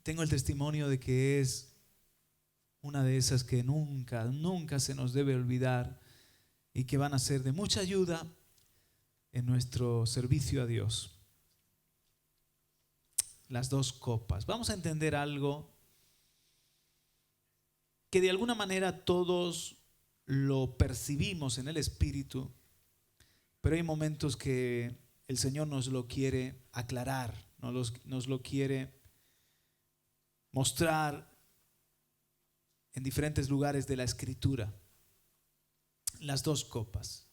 tengo el testimonio de que es una de esas que nunca, nunca se nos debe olvidar y que van a ser de mucha ayuda en nuestro servicio a Dios. Las dos copas. Vamos a entender algo que de alguna manera todos lo percibimos en el espíritu, pero hay momentos que el Señor nos lo quiere aclarar, nos lo quiere mostrar en diferentes lugares de la Escritura. Las dos copas.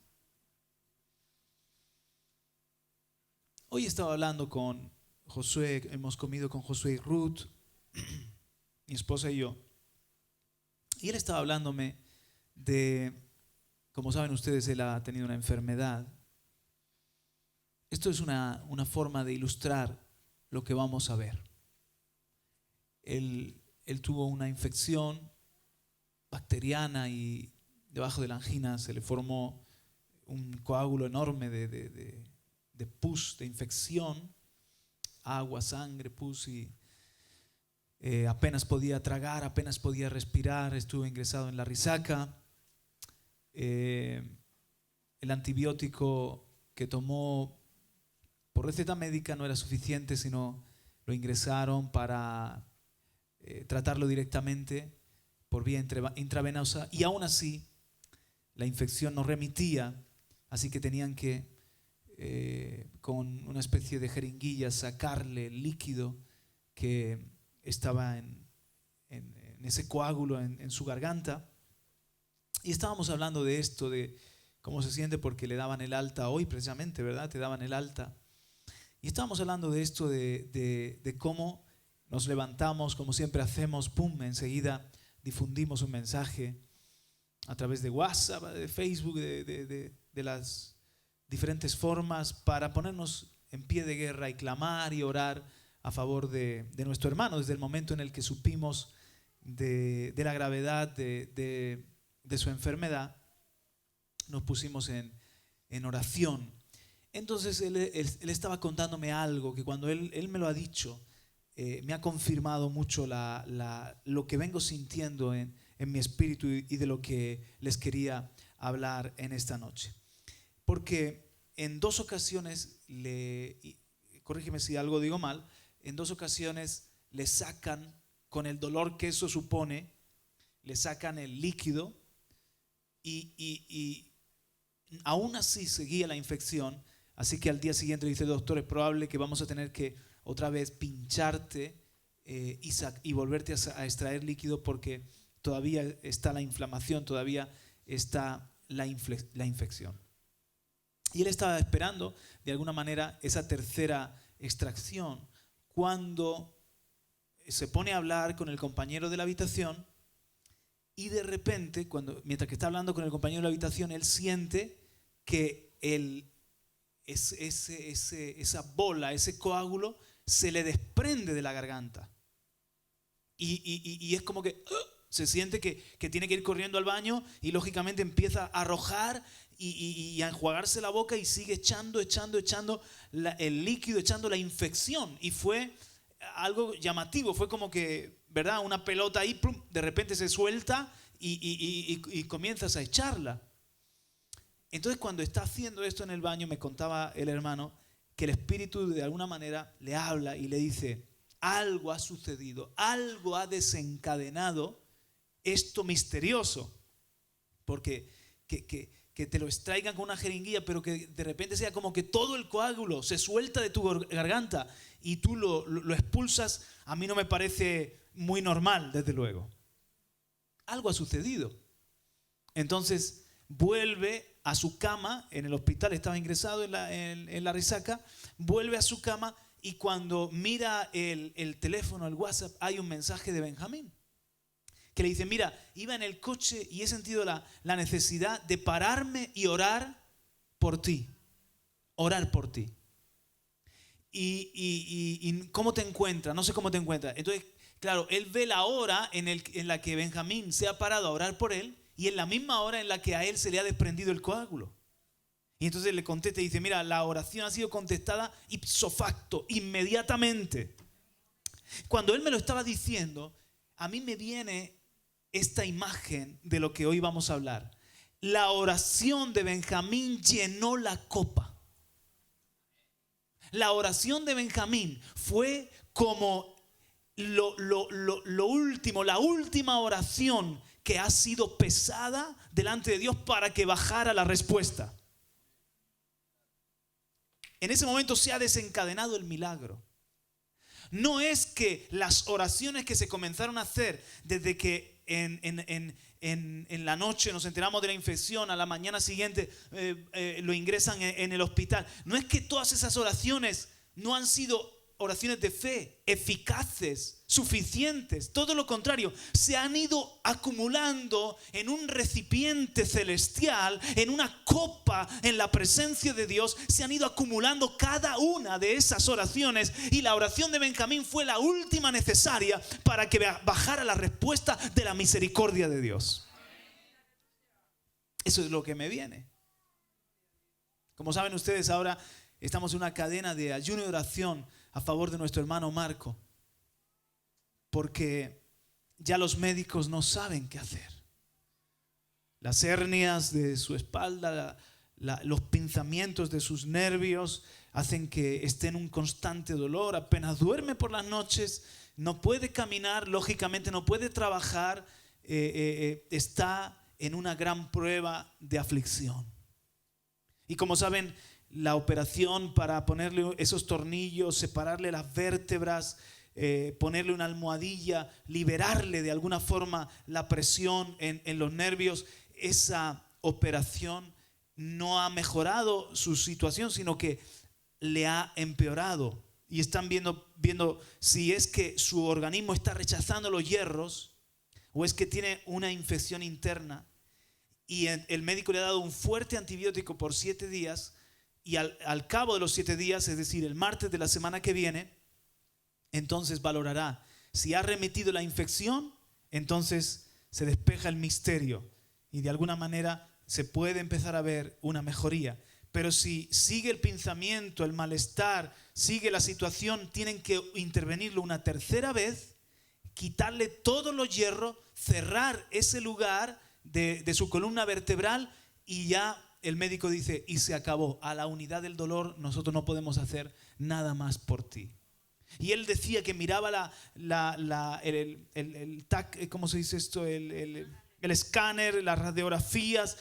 Hoy estaba hablando con Josué, hemos comido con Josué y Ruth, mi esposa y yo, y él estaba hablándome de, como saben ustedes, él ha tenido una enfermedad. Esto es una forma de ilustrar lo que vamos a ver. Él tuvo una infección bacteriana y debajo de la angina se le formó un coágulo enorme de pus, de infección, agua, sangre, pus, y apenas podía tragar, apenas podía respirar, estuvo ingresado en la risaca. El antibiótico que tomó por receta médica no era suficiente, sino lo ingresaron para tratarlo directamente por vía intravenosa, y aún así la infección no remitía, así que tenían que con una especie de jeringuilla sacarle el líquido que estaba en ese coágulo en su garganta. Y estábamos hablando de esto, de cómo se siente, porque le daban el alta hoy precisamente, ¿verdad? Te daban el alta. Y estábamos hablando de esto, de cómo nos levantamos, como siempre hacemos, pum, enseguida difundimos un mensaje a través de WhatsApp, de Facebook, de las diferentes formas, para ponernos en pie de guerra y clamar y orar a favor de nuestro hermano. Desde el momento en el que supimos de la gravedad de su enfermedad, nos pusimos en oración. Entonces él estaba contándome algo que cuando él me lo ha dicho, me ha confirmado mucho lo que vengo sintiendo en mi espíritu y de lo que les quería hablar en esta noche. Porque en dos ocasiones, corrígeme si algo digo mal, en dos ocasiones le sacan, con el dolor que eso supone, le sacan el líquido y aún así seguía la infección. Así que al día siguiente le dice: doctor, es probable que vamos a tener que otra vez pincharte y volverte a extraer líquido, porque todavía está la inflamación, todavía está la infección. Y él estaba esperando de alguna manera esa tercera extracción, cuando se pone a hablar con el compañero de la habitación, y de repente, mientras que está hablando con el compañero de la habitación, él siente que esa bola, ese coágulo, se le desprende de la garganta. Y es como que se siente que tiene que ir corriendo al baño, y lógicamente empieza a arrojar y a enjuagarse la boca, y sigue echando el líquido, echando la infección. Y fue algo llamativo, fue como que, ¿verdad? Una pelota ahí, plum, de repente se suelta y comienzas a echarla. Entonces, cuando está haciendo esto en el baño, me contaba el hermano que el Espíritu de alguna manera le habla y le dice: algo ha sucedido, algo ha desencadenado esto misterioso, porque que te lo extraigan con una jeringuilla, pero que de repente sea como que todo el coágulo se suelta de tu garganta y tú lo expulsas, a mí no me parece muy normal, desde luego. Algo ha sucedido. Entonces vuelve a su cama, en el hospital estaba ingresado en la risaca, vuelve a su cama, y cuando mira el teléfono, el WhatsApp, hay un mensaje de Benjamín que le dice: mira, iba en el coche y he sentido la necesidad de pararme y orar por ti. Orar por ti. Y ¿cómo te encuentras? No sé cómo te encuentras. Entonces, claro, él ve la hora en la que Benjamín se ha parado a orar por él, y en la misma hora en la que a él se le ha desprendido el coágulo. Y entonces le contesta y dice: mira, la oración ha sido contestada ipso facto, inmediatamente. Cuando él me lo estaba diciendo, a mí me viene esta imagen de lo que hoy vamos a hablar. La oración de Benjamín llenó la copa. La oración de Benjamín fue como lo último, la última oración que ha sido pesada delante de Dios para que bajara la respuesta. En ese momento se ha desencadenado el milagro. No es que las oraciones que se comenzaron a hacer desde que en la noche nos enteramos de la infección, a la mañana siguiente lo ingresan en el hospital. No es que todas esas oraciones no han sido oraciones de fe, eficaces, suficientes. Todo lo contrario, se han ido acumulando en un recipiente celestial, en una copa en la presencia de Dios. Se han ido acumulando cada una de esas oraciones, y la oración de Benjamín fue la última necesaria para que bajara la respuesta de la misericordia de Dios. Eso es lo que me viene. Como saben ustedes, ahora estamos en una cadena de ayuno y oración a favor de nuestro hermano Marco, porque ya los médicos no saben qué hacer. Las hernias de su espalda, los pinzamientos de sus nervios hacen que esté en un constante dolor. Apenas duerme por las noches, no puede caminar, lógicamente no puede trabajar, está en una gran prueba de aflicción. Y como saben, la operación para ponerle esos tornillos, separarle las vértebras, ponerle una almohadilla, liberarle de alguna forma la presión en los nervios, esa operación no ha mejorado su situación, sino que le ha empeorado. Y están viendo si es que su organismo está rechazando los hierros o es que tiene una infección interna. Y el médico le ha dado un fuerte antibiótico por 7 días. Y al cabo de los 7 días, es decir, el martes de la semana que viene, entonces valorará si ha remitido la infección. Entonces se despeja el misterio y de alguna manera se puede empezar a ver una mejoría. Pero si sigue el pinzamiento, el malestar, sigue la situación, tienen que intervenirlo una tercera vez, quitarle todos los hierros, cerrar ese lugar de su columna vertebral, y ya el médico dice, y se acabó. A la unidad del dolor nosotros no podemos hacer nada más por ti. Y él decía que miraba el TAC, ¿cómo se dice esto? El escáner, las radiografías,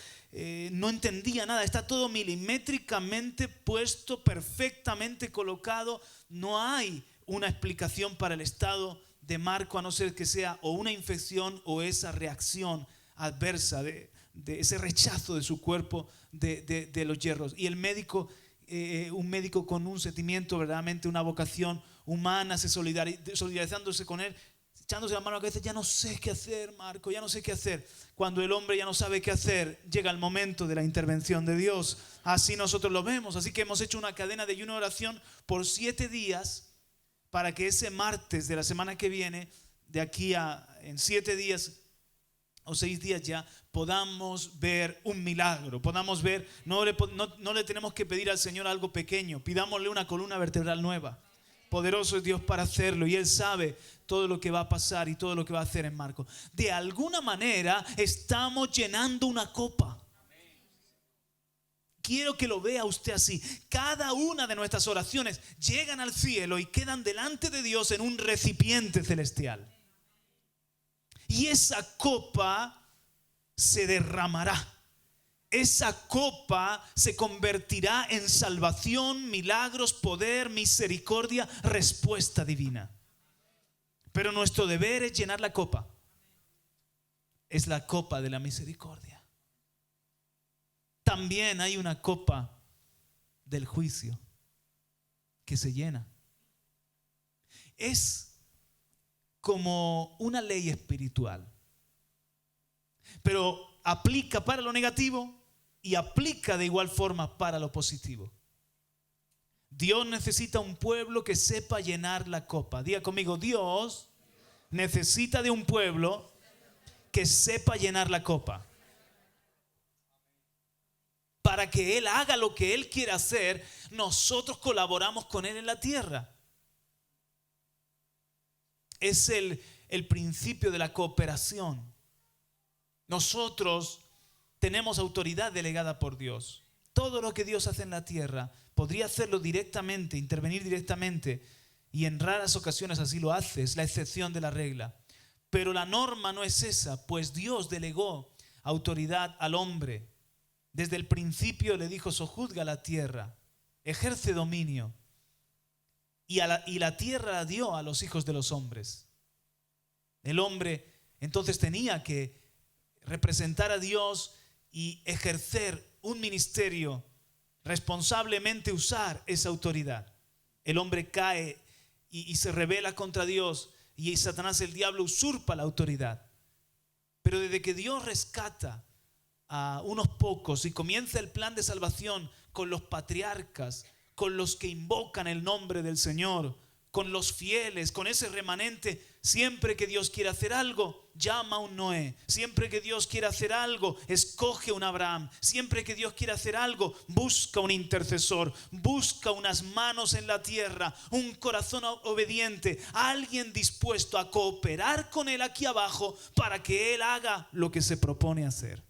no entendía nada. Está todo milimétricamente puesto, perfectamente colocado. No hay una explicación para el estado de Marco, a no ser que sea o una infección o esa reacción adversa de ese rechazo de su cuerpo de los hierros. Y el médico, un médico con un sentimiento, verdaderamente una vocación humana, solidarizándose con él, echándose la mano a la cabeza: ya no sé qué hacer, Marco, ya no sé qué hacer. Cuando el hombre ya no sabe qué hacer, llega el momento de la intervención de Dios. Así nosotros lo vemos. Así que hemos hecho una cadena de ayuno y oración por 7 días, para que ese martes de la semana que viene, de aquí en 7 días o 6 días ya, podamos ver un milagro, podamos ver, no le tenemos que pedir al Señor algo pequeño, pidámosle una columna vertebral nueva. Poderoso es Dios para hacerlo, y Él sabe todo lo que va a pasar y todo lo que va a hacer en Marco. De alguna manera estamos llenando una copa. Quiero que lo vea usted así. Cada una de nuestras oraciones llegan al cielo y quedan delante de Dios en un recipiente celestial. Y esa copa se derramará. Esa copa se convertirá en salvación, milagros, poder, misericordia, respuesta divina. Pero nuestro deber es llenar la copa. Es la copa de la misericordia. También hay una copa del juicio que se llena. Es como una ley espiritual, pero aplica para lo negativo y aplica de igual forma para lo positivo. Dios necesita un pueblo que sepa llenar la copa. Diga conmigo: Dios necesita de un pueblo que sepa llenar la copa. Para que Él haga lo que Él quiere hacer, nosotros colaboramos con Él en la tierra. es el principio de la cooperación. Nosotros tenemos autoridad delegada por Dios. Todo lo que Dios hace en la tierra podría hacerlo directamente, intervenir directamente, y en raras ocasiones así lo hace, es la excepción de la regla. Pero la norma no es esa, pues Dios delegó autoridad al hombre. Desde el principio le dijo: sojuzga la tierra, ejerce dominio. Y la tierra la dio a los hijos de los hombres. El hombre entonces tenía que representar a Dios y ejercer un ministerio, responsablemente usar esa autoridad. El hombre cae y se rebela contra Dios, y Satanás, el diablo, usurpa la autoridad. Pero desde que Dios rescata a unos pocos y comienza el plan de salvación con los patriarcas, con los que invocan el nombre del Señor, con los fieles, con ese remanente, siempre que Dios quiere hacer algo, llama a un Noé. Siempre que Dios quiere hacer algo, escoge un Abraham. Siempre que Dios quiere hacer algo, busca un intercesor, busca unas manos en la tierra, un corazón obediente, alguien dispuesto a cooperar con Él aquí abajo para que Él haga lo que se propone hacer.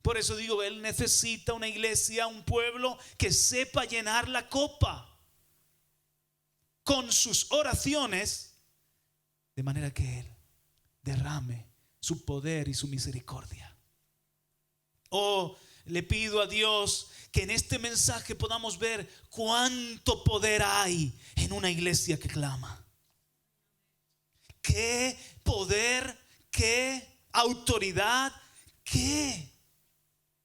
Por eso digo, Él necesita una iglesia, un pueblo que sepa llenar la copa con sus oraciones, de manera que Él derrame su poder y su misericordia. Oh, le pido a Dios que en este mensaje podamos ver cuánto poder hay en una iglesia que clama. Qué poder, qué autoridad, qué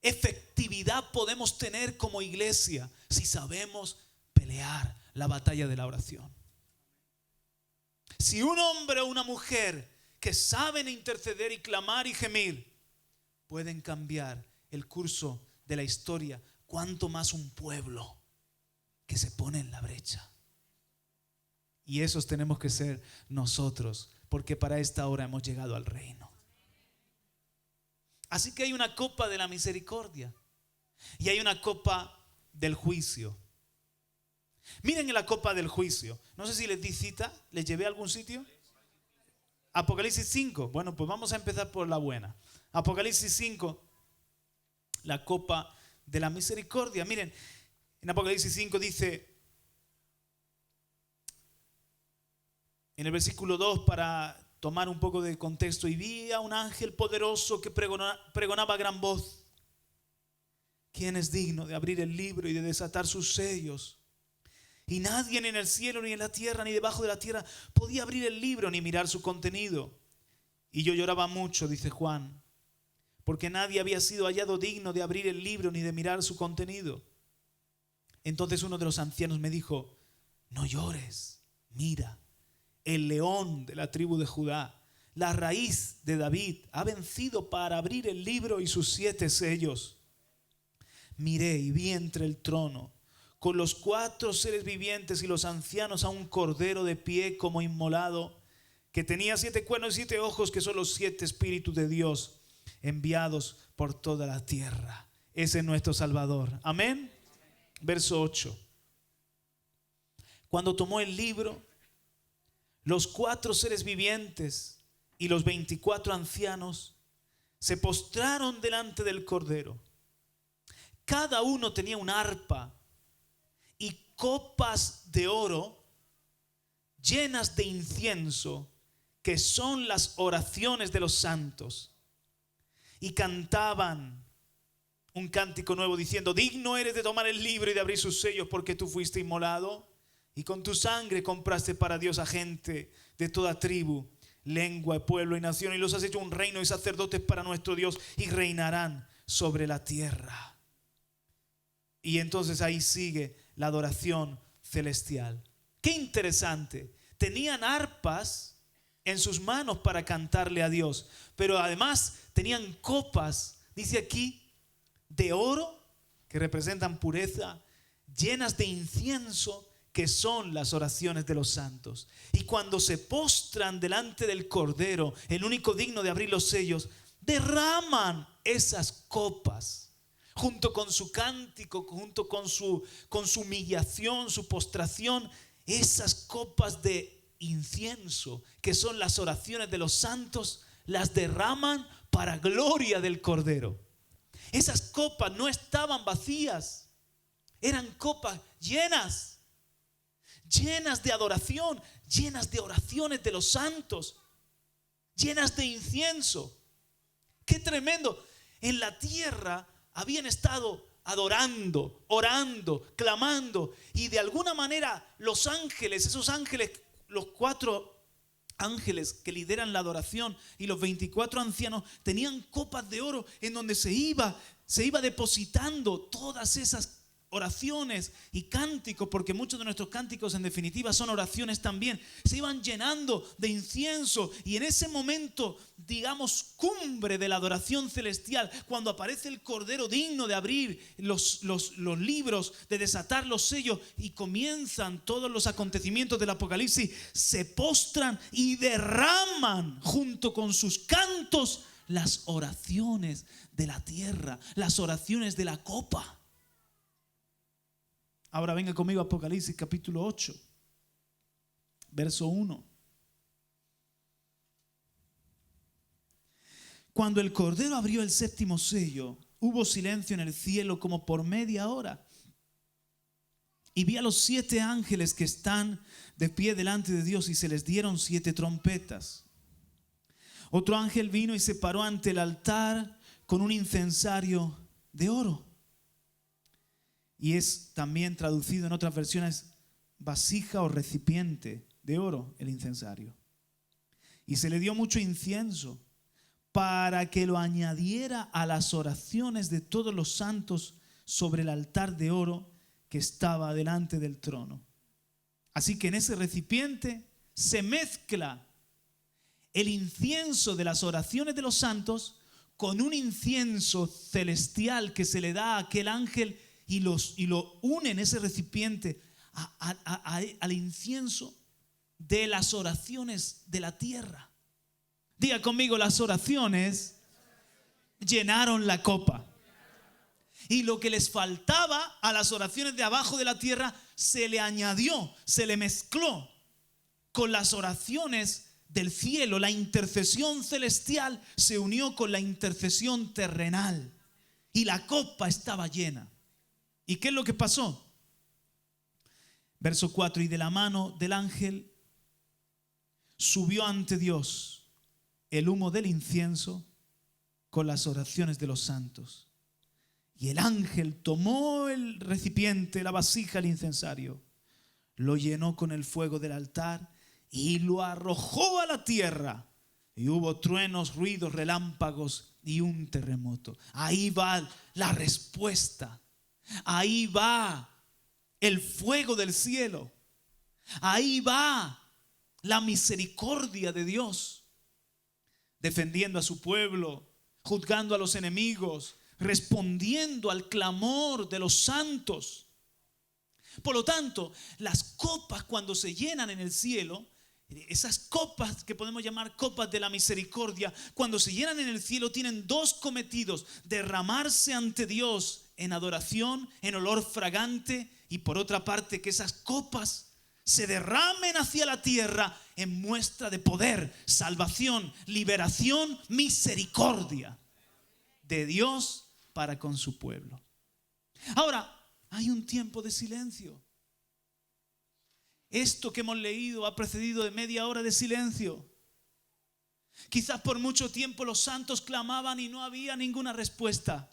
efectividad podemos tener como iglesia si sabemos pelear la batalla de la oración. Si un hombre o una mujer que saben interceder y clamar y gemir pueden cambiar el curso de la historia, cuánto más un pueblo que se pone en la brecha. Y esos tenemos que ser nosotros, porque para esta hora hemos llegado al reino. Así que hay una copa de la misericordia y hay una copa del juicio. Miren en la copa del juicio. No sé si les di cita, les llevé a algún sitio. Apocalipsis 5. Bueno, pues vamos a empezar por la buena. Apocalipsis 5, la copa de la misericordia. Miren, en Apocalipsis 5 dice, en el versículo 2, para tomar un poco de contexto: y vi a un ángel poderoso que pregonaba a gran voz: ¿quién es digno de abrir el libro y de desatar sus sellos? Y nadie, ni en el cielo, ni en la tierra, ni debajo de la tierra, podía abrir el libro ni mirar su contenido. Y yo lloraba mucho, dice Juan, porque nadie había sido hallado digno de abrir el libro ni de mirar su contenido. Entonces uno de los ancianos me dijo: no llores, mira, el león de la tribu de Judá, la raíz de David, ha vencido para abrir el libro y sus 7 sellos. Miré y vi entre el trono, con los 4 seres vivientes y los ancianos, a un cordero de pie como inmolado, que tenía 7 cuernos y 7 ojos, que son los 7 espíritus de Dios enviados por toda la tierra. Ese es nuestro Salvador. Amén. Verso 8. Cuando tomó el libro, los 4 seres vivientes y los 24 ancianos se postraron delante del cordero. Cada uno tenía una arpa y copas de oro llenas de incienso, que son las oraciones de los santos. Y cantaban un cántico nuevo diciendo: digno eres de tomar el libro y de abrir sus sellos, porque tú fuiste inmolado y con tu sangre compraste para Dios a gente de toda tribu, lengua, pueblo y nación, y los has hecho un reino y sacerdotes para nuestro Dios, y reinarán sobre la tierra. Y entonces ahí sigue la adoración celestial. Qué interesante. Tenían arpas en sus manos para cantarle a Dios, pero además tenían copas, dice aquí, de oro, que representan pureza, llenas de incienso, que son las oraciones de los santos. Y cuando se postran delante del Cordero, el único digno de abrir los sellos, derraman esas copas junto con su cántico, junto con su humillación, su postración, esas copas de incienso, que son las oraciones de los santos, las derraman para gloria del Cordero. Esas copas no estaban vacías, eran copas llenas de adoración, llenas de oraciones de los santos, llenas de incienso. ¡Qué tremendo! En la tierra habían estado adorando, orando, clamando, y de alguna manera los ángeles, esos ángeles, los 4 ángeles que lideran la adoración y los 24 ancianos tenían copas de oro en donde se iba depositando todas esas oraciones y cánticos, porque muchos de nuestros cánticos en definitiva son oraciones también, se iban llenando de incienso. Y en ese momento, digamos, cumbre de la adoración celestial, cuando aparece el Cordero digno de abrir los libros, de desatar los sellos, y comienzan todos los acontecimientos del Apocalipsis, se postran y derraman junto con sus cantos las oraciones de la tierra, las oraciones de la copa. Ahora venga conmigo a Apocalipsis capítulo 8, verso 1. Cuando el Cordero abrió el 7º sello, hubo silencio en el cielo como por media hora. Y vi a los 7 ángeles que están de pie delante de Dios, y se les dieron 7 trompetas. Otro ángel vino y se paró ante el altar con un incensario de oro. Y es también traducido en otras versiones vasija o recipiente de oro, el incensario. Y se le dio mucho incienso para que lo añadiera a las oraciones de todos los santos sobre el altar de oro que estaba delante del trono. Así que en ese recipiente se mezcla el incienso de las oraciones de los santos con un incienso celestial que se le da a aquel ángel, y lo une en ese recipiente al incienso de las oraciones de la tierra. Diga conmigo, las oraciones llenaron la copa. Y lo que les faltaba a las oraciones de abajo de la tierra se le añadió, se le mezcló con las oraciones del cielo. La intercesión celestial se unió con la intercesión terrenal y la copa estaba llena. ¿Y qué es lo que pasó? Verso 4: y de la mano del ángel subió ante Dios el humo del incienso con las oraciones de los santos. Y el ángel tomó el recipiente, la vasija, el incensario, lo llenó con el fuego del altar y lo arrojó a la tierra. Y hubo truenos, ruidos, relámpagos y un terremoto. Ahí va la respuesta. Ahí va el fuego del cielo. Ahí va la misericordia de Dios, defendiendo a su pueblo, juzgando a los enemigos, respondiendo al clamor de los santos. Por lo tanto, las copas, cuando se llenan en el cielo, esas copas que podemos llamar copas de la misericordia, cuando se llenan en el cielo, tienen 2 cometidos: derramarse ante Dios en adoración, en olor fragante, y por otra parte que esas copas se derramen hacia la tierra en muestra de poder, salvación, liberación, misericordia de Dios para con su pueblo. Ahora, hay un tiempo de silencio. Esto que hemos leído ha precedido de media hora de silencio. Quizás por mucho tiempo los santos clamaban y no había ninguna respuesta.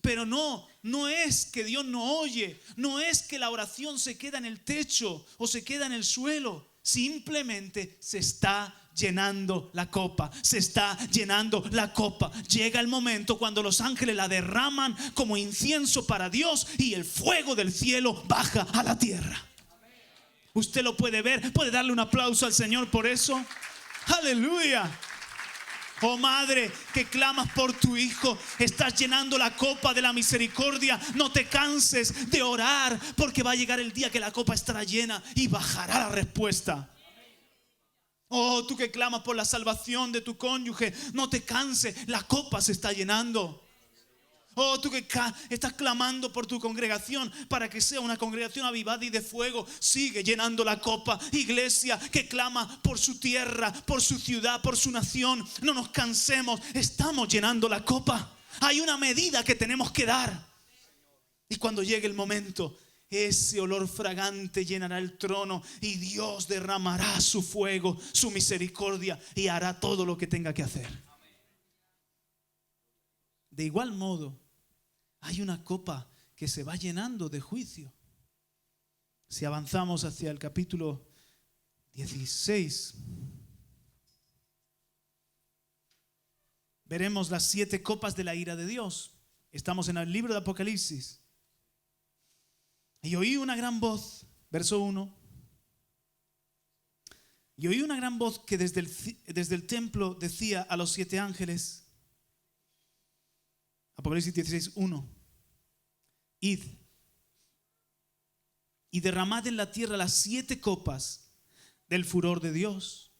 Pero no es que Dios no oye, no es que la oración se queda en el techo o se queda en el suelo. Simplemente se está llenando la copa, se está llenando la copa. Llega el momento cuando los ángeles la derraman como incienso para Dios y el fuego del cielo baja a la tierra. Usted lo puede ver, puede darle un aplauso al Señor por eso. Aleluya. Oh madre que clamas por tu hijo, estás llenando la copa de la misericordia. No te canses de orar, porque va a llegar el día que la copa estará llena y bajará la respuesta. Oh, tú que clamas por la salvación de tu cónyuge, no te canses, la copa se está llenando. Oh, tú que estás clamando por tu congregación para que sea una congregación avivada y de fuego, sigue llenando la copa. Iglesia que clama por su tierra, por su ciudad, por su nación, no nos cansemos, estamos llenando la copa. Hay una medida que tenemos que dar. Y cuando llegue el momento, ese olor fragante llenará el trono y Dios derramará su fuego, su misericordia y hará todo lo que tenga que hacer. De igual modo, hay una copa que se va llenando de juicio. Si avanzamos hacia el capítulo 16, veremos las 7 copas de la ira de Dios. Estamos en el libro de Apocalipsis. Y oí una gran voz, verso 1. Y oí una gran voz que desde el templo decía a los 7 ángeles, Apocalipsis 16, 1. Id y derramad en la tierra las 7 copas del furor de Dios.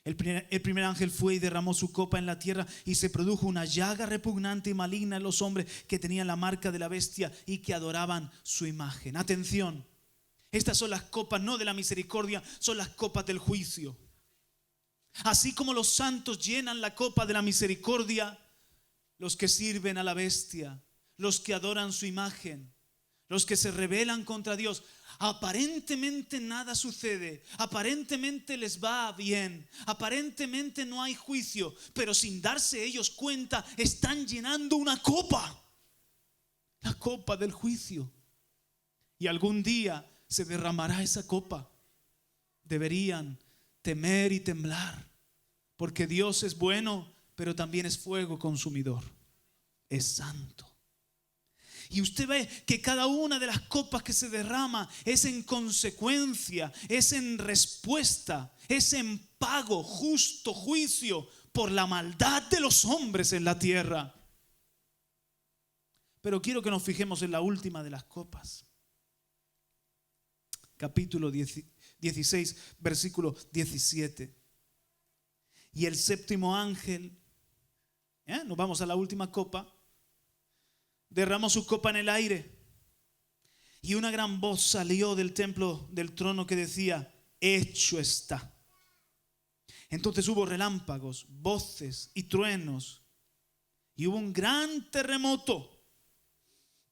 El primer ángel fue y derramó su copa en la tierra y se produjo una llaga repugnante y maligna en los hombres que tenían la marca de la bestia y que adoraban su imagen. Atención, estas son las copas no de la misericordia, son las copas del juicio. Así como los santos llenan la copa de la misericordia, los que sirven a la bestia, los que adoran su imagen, los que se rebelan contra Dios, aparentemente nada sucede, aparentemente les va bien, aparentemente no hay juicio, pero sin darse ellos cuenta están llenando una copa, la copa del juicio. Y algún día se derramará esa copa. Deberían temer y temblar, porque Dios es bueno, pero también es fuego consumidor, es santo. Y usted ve que cada una de las copas que se derrama es en consecuencia, es en respuesta, es en pago, justo juicio por la maldad de los hombres en la tierra. Pero quiero que nos fijemos en la última de las copas. Capítulo 16, versículo 17. Y el séptimo ángel, nos vamos a la última copa, derramó su copa en el aire y una gran voz salió del templo del trono que decía: hecho está. Entonces hubo relámpagos, voces y truenos y hubo un gran terremoto,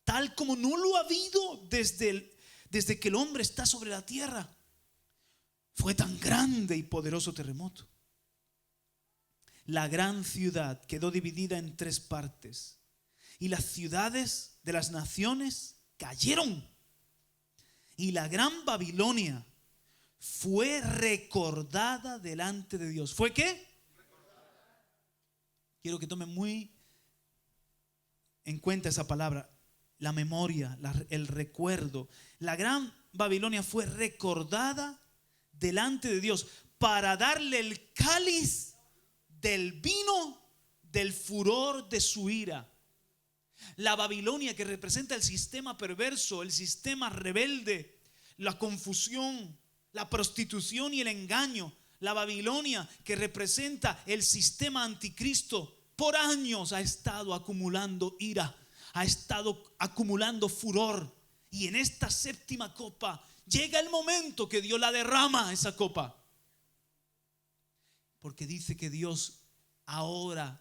tal como no lo ha habido desde que el hombre está sobre la tierra. Fue tan grande y poderoso terremoto. La gran ciudad quedó dividida en 3 partes. Y las ciudades de las naciones cayeron. Y la gran Babilonia fue recordada delante de Dios. ¿Fue qué? Quiero que tomen muy en cuenta esa palabra. La memoria, el recuerdo. La gran Babilonia fue recordada delante de Dios para darle el cáliz del vino del furor de su ira. La Babilonia, que representa el sistema perverso, el sistema rebelde, la confusión, la prostitución y el engaño. La Babilonia, que representa el sistema anticristo, por años ha estado acumulando ira, ha estado acumulando furor. Y en esta séptima copa llega el momento que Dios la derrama, esa copa. Porque dice que Dios ahora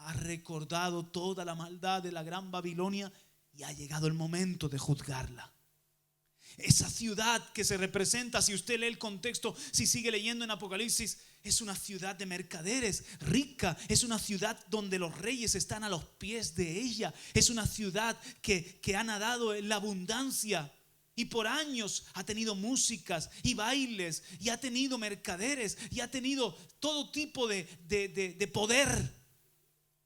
ha recordado toda la maldad de la gran Babilonia y ha llegado el momento de juzgarla. Esa ciudad que se representa, si usted lee el contexto, si sigue leyendo en Apocalipsis, es una ciudad de mercaderes, rica. Es una ciudad donde los reyes están a los pies de ella. Es una ciudad que ha nadado en la abundancia. Y por años ha tenido músicas y bailes, y ha tenido mercaderes, y ha tenido todo tipo de poder.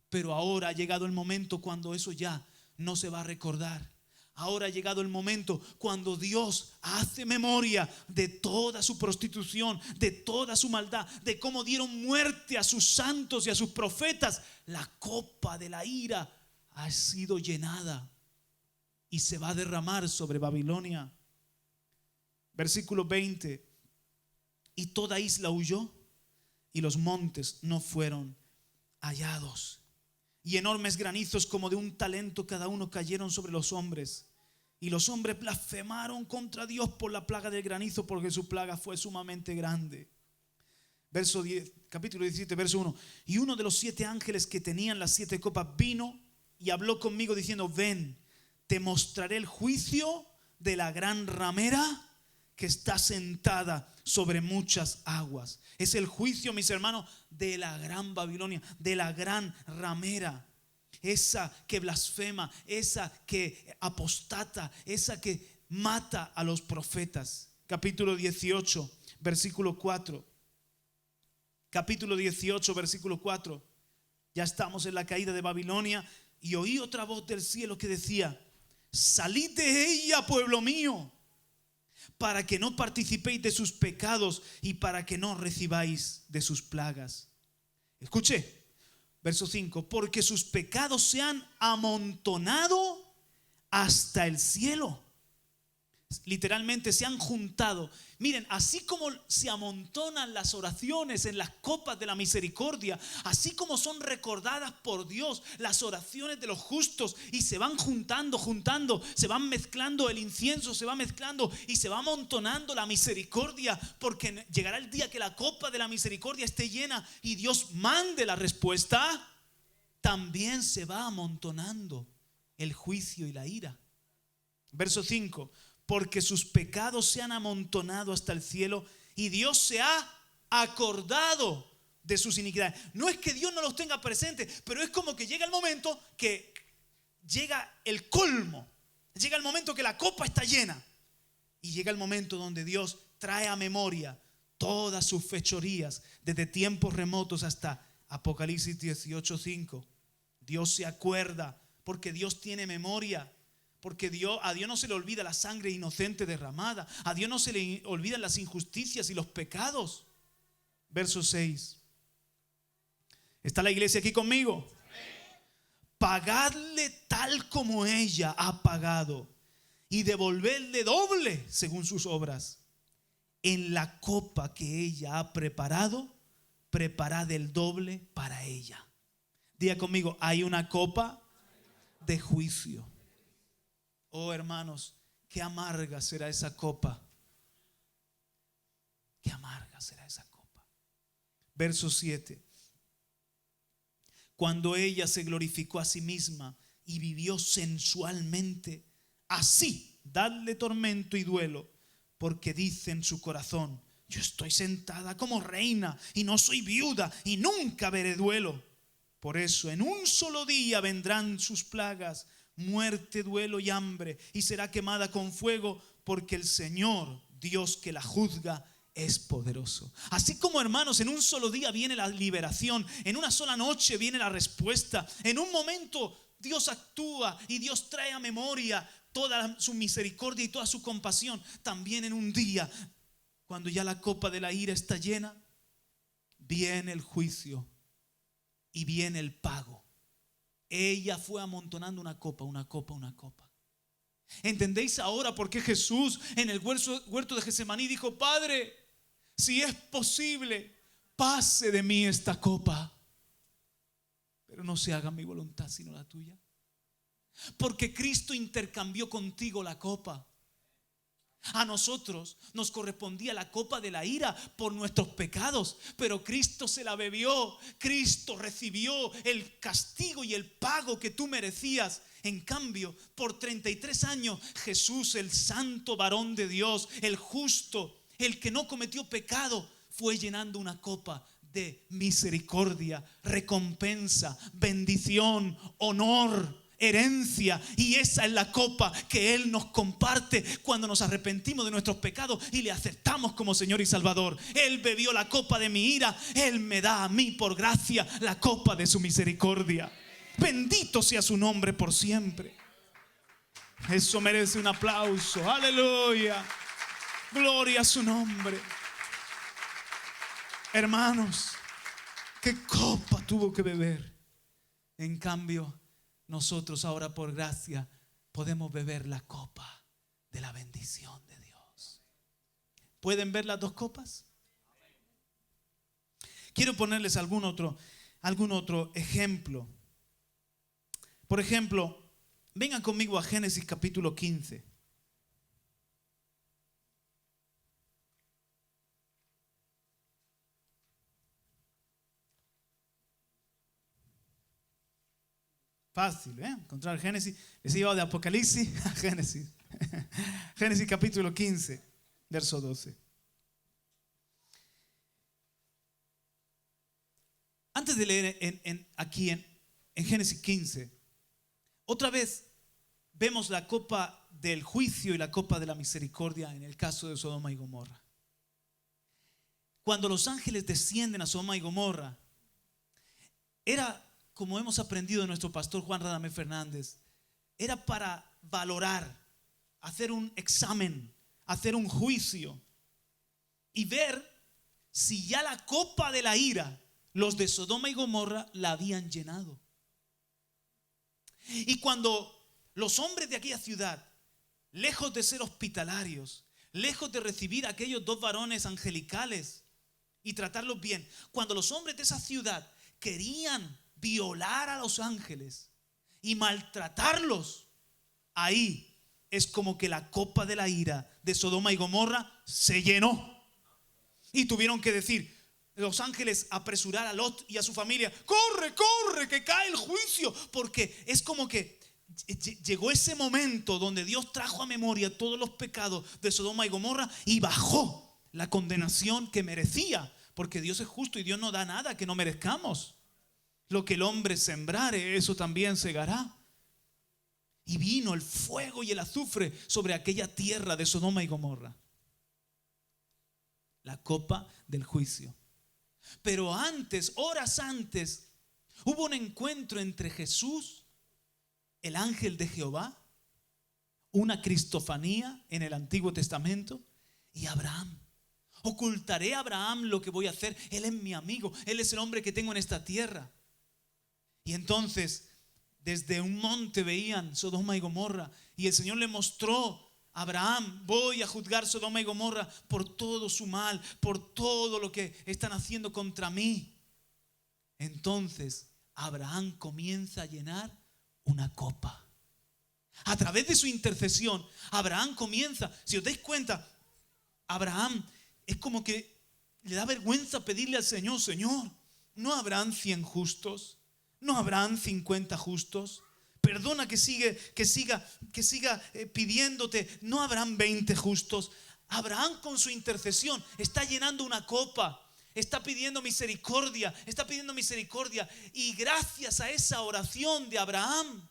Pero ahora ha llegado el momento cuando eso ya no se va a recordar. Ahora ha llegado el momento cuando Dios hace memoria de toda su prostitución, de toda su maldad, de cómo dieron muerte a sus santos y a sus profetas. La copa de la ira ha sido llenada y se va a derramar sobre Babilonia. Versículo 20. Y toda isla huyó y los montes no fueron hallados. y enormes granizos como de un talento cada uno cayeron sobre los hombres. Y los hombres blasfemaron contra Dios por la plaga del granizo, porque su plaga fue sumamente grande. Verso 10, capítulo 17, verso 1. Y uno de los 7 ángeles que tenían las 7 copas vino y habló conmigo diciendo: ven, te mostraré el juicio de la gran ramera que está sentada sobre muchas aguas. Es el juicio, mis hermanos, de la gran Babilonia, de la gran ramera. Esa que blasfema, esa que apostata, esa que mata a los profetas. Capítulo 18, versículo 4. Capítulo 18, versículo 4. Ya estamos en la caída de Babilonia y oí otra voz del cielo que decía: salid de ella, pueblo mío, para que no participéis de sus pecados y para que no recibáis de sus plagas. Escuche, verso 5. Porque sus pecados se han amontonado hasta el cielo. Literalmente se han juntado. Miren, así como se amontonan las oraciones en las copas de la misericordia, así como son recordadas por Dios las oraciones de los justos y se van juntando, se van mezclando el incienso, se va mezclando y se va amontonando la misericordia, porque llegará el día que la copa de la misericordia esté llena y Dios mande la respuesta. También se va amontonando el juicio y la ira. Verso 5. Porque sus pecados se han amontonado hasta el cielo y Dios se ha acordado de sus iniquidades. No es que Dios no los tenga presentes, pero es como que llega el momento que llega el colmo. Llega el momento que la copa está llena. Y llega el momento donde Dios trae a memoria todas sus fechorías desde tiempos remotos hasta Apocalipsis 18:5. Dios se acuerda porque Dios tiene memoria. Porque a Dios no se le olvida la sangre inocente derramada. A Dios no se le olvidan las injusticias y los pecados. Verso 6. ¿Está la iglesia aquí conmigo? Pagadle tal como ella ha pagado y devolverle doble según sus obras. En la copa que ella ha preparado, preparad el doble para ella. Diga conmigo, hay una copa de juicio. Oh, hermanos, qué amarga será esa copa. Qué amarga será esa copa. Verso 7. Cuando ella se glorificó a sí misma y vivió sensualmente, así dadle tormento y duelo, porque dice en su corazón: yo estoy sentada como reina y no soy viuda y nunca veré duelo. Por eso en un solo día vendrán sus plagas, muerte, duelo y hambre, y será quemada con fuego, porque el Señor, Dios que la juzga, es poderoso. Así como, hermanos, en un solo día viene la liberación, en una sola noche viene la respuesta, en un momento Dios actúa y Dios trae a memoria toda su misericordia y toda su compasión. También en un día, cuando ya la copa de la ira está llena, viene el juicio y viene el pago. Ella fue amontonando una copa, una copa, una copa. ¿Entendéis ahora por qué Jesús en el huerto de Getsemaní dijo: Padre, si es posible, pase de mí esta copa, pero no se haga mi voluntad sino la tuya? Porque Cristo intercambió contigo la copa. A nosotros nos correspondía la copa de la ira por nuestros pecados, pero Cristo se la bebió. Cristo recibió el castigo y el pago que tú merecías. En cambio, por 33 años Jesús, el santo varón de Dios, el justo, el que no cometió pecado, fue llenando una copa de misericordia, recompensa, bendición, honor, herencia. Y esa es la copa que Él nos comparte cuando nos arrepentimos de nuestros pecados y le aceptamos como Señor y Salvador. Él bebió la copa de mi ira, Él me da a mí por gracia la copa de su misericordia. Bendito sea su nombre por siempre. Eso merece un aplauso. Aleluya, gloria a su nombre. Hermanos, ¿qué copa tuvo que beber? En cambio, nosotros ahora por gracia podemos beber la copa de la bendición de Dios. ¿Pueden ver las dos copas? Quiero ponerles algún otro ejemplo. Por ejemplo, vengan conmigo a Génesis capítulo 15. Fácil, encontrar Génesis. Les he llevado de Apocalipsis a Génesis. Génesis capítulo 15, verso 12. Antes de leer aquí en Génesis 15, otra vez vemos la copa del juicio y la copa de la misericordia en el caso de Sodoma y Gomorra. Cuando los ángeles descienden a Sodoma y Gomorra, era, como hemos aprendido de nuestro pastor Juan Radamés Fernández, era para valorar, hacer un examen, hacer un juicio y ver si ya la copa de la ira, los de Sodoma y Gomorra la habían llenado. Y cuando los hombres de aquella ciudad, lejos de ser hospitalarios, lejos de recibir a aquellos dos varones angelicales y tratarlos bien, cuando los hombres de esa ciudad querían violar a los ángeles y maltratarlos, ahí es como que la copa de la ira de Sodoma y Gomorra se llenó. Y tuvieron que decir, los ángeles, apresurar a Lot y a su familia: corre, corre, que cae el juicio. Porque es como que llegó ese momento donde Dios trajo a memoria todos los pecados de Sodoma y Gomorra y bajó la condenación que merecía. Porque Dios es justo y Dios no da nada que no merezcamos. Lo que el hombre sembrare, eso también segará. Y vino el fuego y el azufre sobre aquella tierra de Sodoma y Gomorra. La copa del juicio. Pero antes, horas antes, hubo un encuentro entre Jesús, el ángel de Jehová, una cristofanía en el Antiguo Testamento, y Abraham. Ocultaré a Abraham lo que voy a hacer. Él es mi amigo, él es el hombre que tengo en esta tierra. Y entonces, desde un monte veían Sodoma y Gomorra, y el Señor le mostró: Abraham, voy a juzgar Sodoma y Gomorra por todo su mal, por todo lo que están haciendo contra mí. Entonces Abraham comienza a llenar una copa. A través de su intercesión, Abraham comienza, si os dais cuenta, Abraham es como que le da vergüenza pedirle al Señor: Señor, ¿no habrán 100 justos? ¿No habrán 50 justos? Perdona que siga pidiéndote. ¿No habrán 20 justos? Abraham, con su intercesión, está llenando una copa. Está pidiendo misericordia. Y gracias a esa oración de Abraham,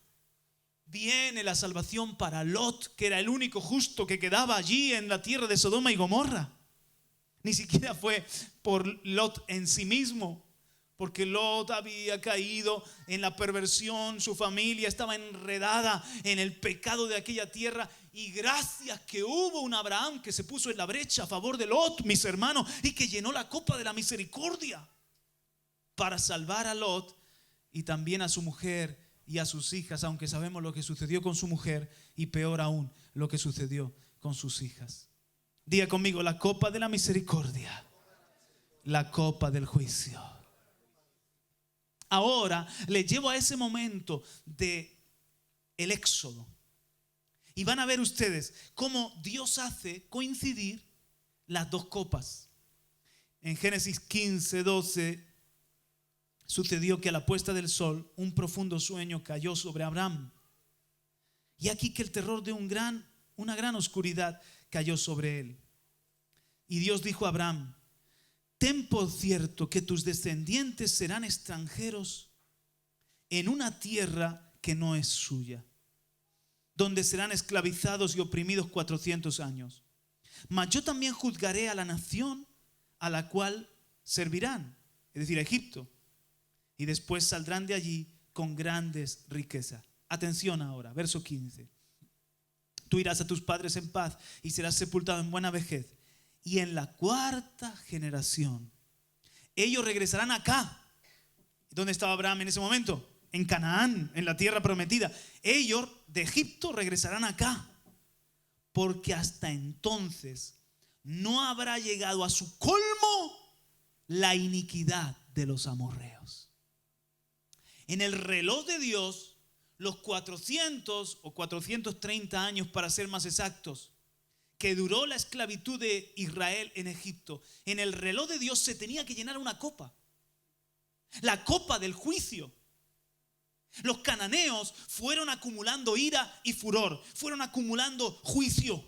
viene la salvación para Lot, que era el único justo que quedaba allí en la tierra de Sodoma y Gomorra. Ni siquiera fue por Lot en sí mismo, porque Lot había caído en la perversión, su familia estaba enredada en el pecado de aquella tierra. Y gracias que hubo un Abraham que se puso en la brecha a favor de Lot, mis hermanos, y que llenó la copa de la misericordia para salvar a Lot y también a su mujer y a sus hijas, aunque sabemos lo que sucedió con su mujer y peor aún lo que sucedió con sus hijas. Diga conmigo: la copa de la misericordia, la copa del juicio. Ahora les llevo a ese momento de el éxodo. Y van a ver ustedes cómo Dios hace coincidir las dos copas. En Génesis 15, 12, sucedió que a la puesta del sol un profundo sueño cayó sobre Abraham. Y aquí que el terror de una gran oscuridad cayó sobre él. Y Dios dijo a Abraham: ten por cierto que tus descendientes serán extranjeros en una tierra que no es suya, donde serán esclavizados y oprimidos 400 años. Mas yo también juzgaré a la nación a la cual servirán, es decir, a Egipto, y después saldrán de allí con grandes riquezas. Atención ahora, verso 15. Tú irás a tus padres en paz y serás sepultado en buena vejez. Y en la cuarta generación ellos regresarán acá. ¿Dónde estaba Abraham en ese momento? En Canaán, en la tierra prometida. Ellos de Egipto regresarán acá, porque hasta entonces no habrá llegado a su colmo la iniquidad de los amorreos. En el reloj de Dios, los 400 o 430 años para ser más exactos, que duró la esclavitud de Israel en Egipto, en el reloj de Dios se tenía que llenar una copa. La copa del juicio. Los cananeos fueron acumulando ira y furor, fueron acumulando juicio.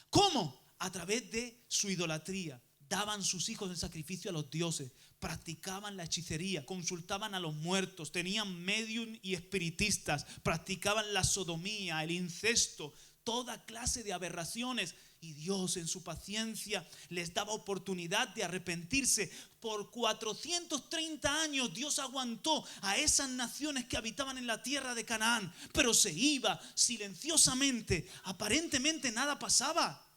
¿Cómo? A través de su idolatría. Daban sus hijos en sacrificio a los dioses, practicaban la hechicería, consultaban a los muertos, tenían medium y espiritistas, practicaban la sodomía, el incesto, toda clase de aberraciones. Y Dios en su paciencia les daba oportunidad de arrepentirse. Por 430 años Dios aguantó a esas naciones que habitaban en la tierra de Canaán, pero se iba silenciosamente. Aparentemente nada pasaba.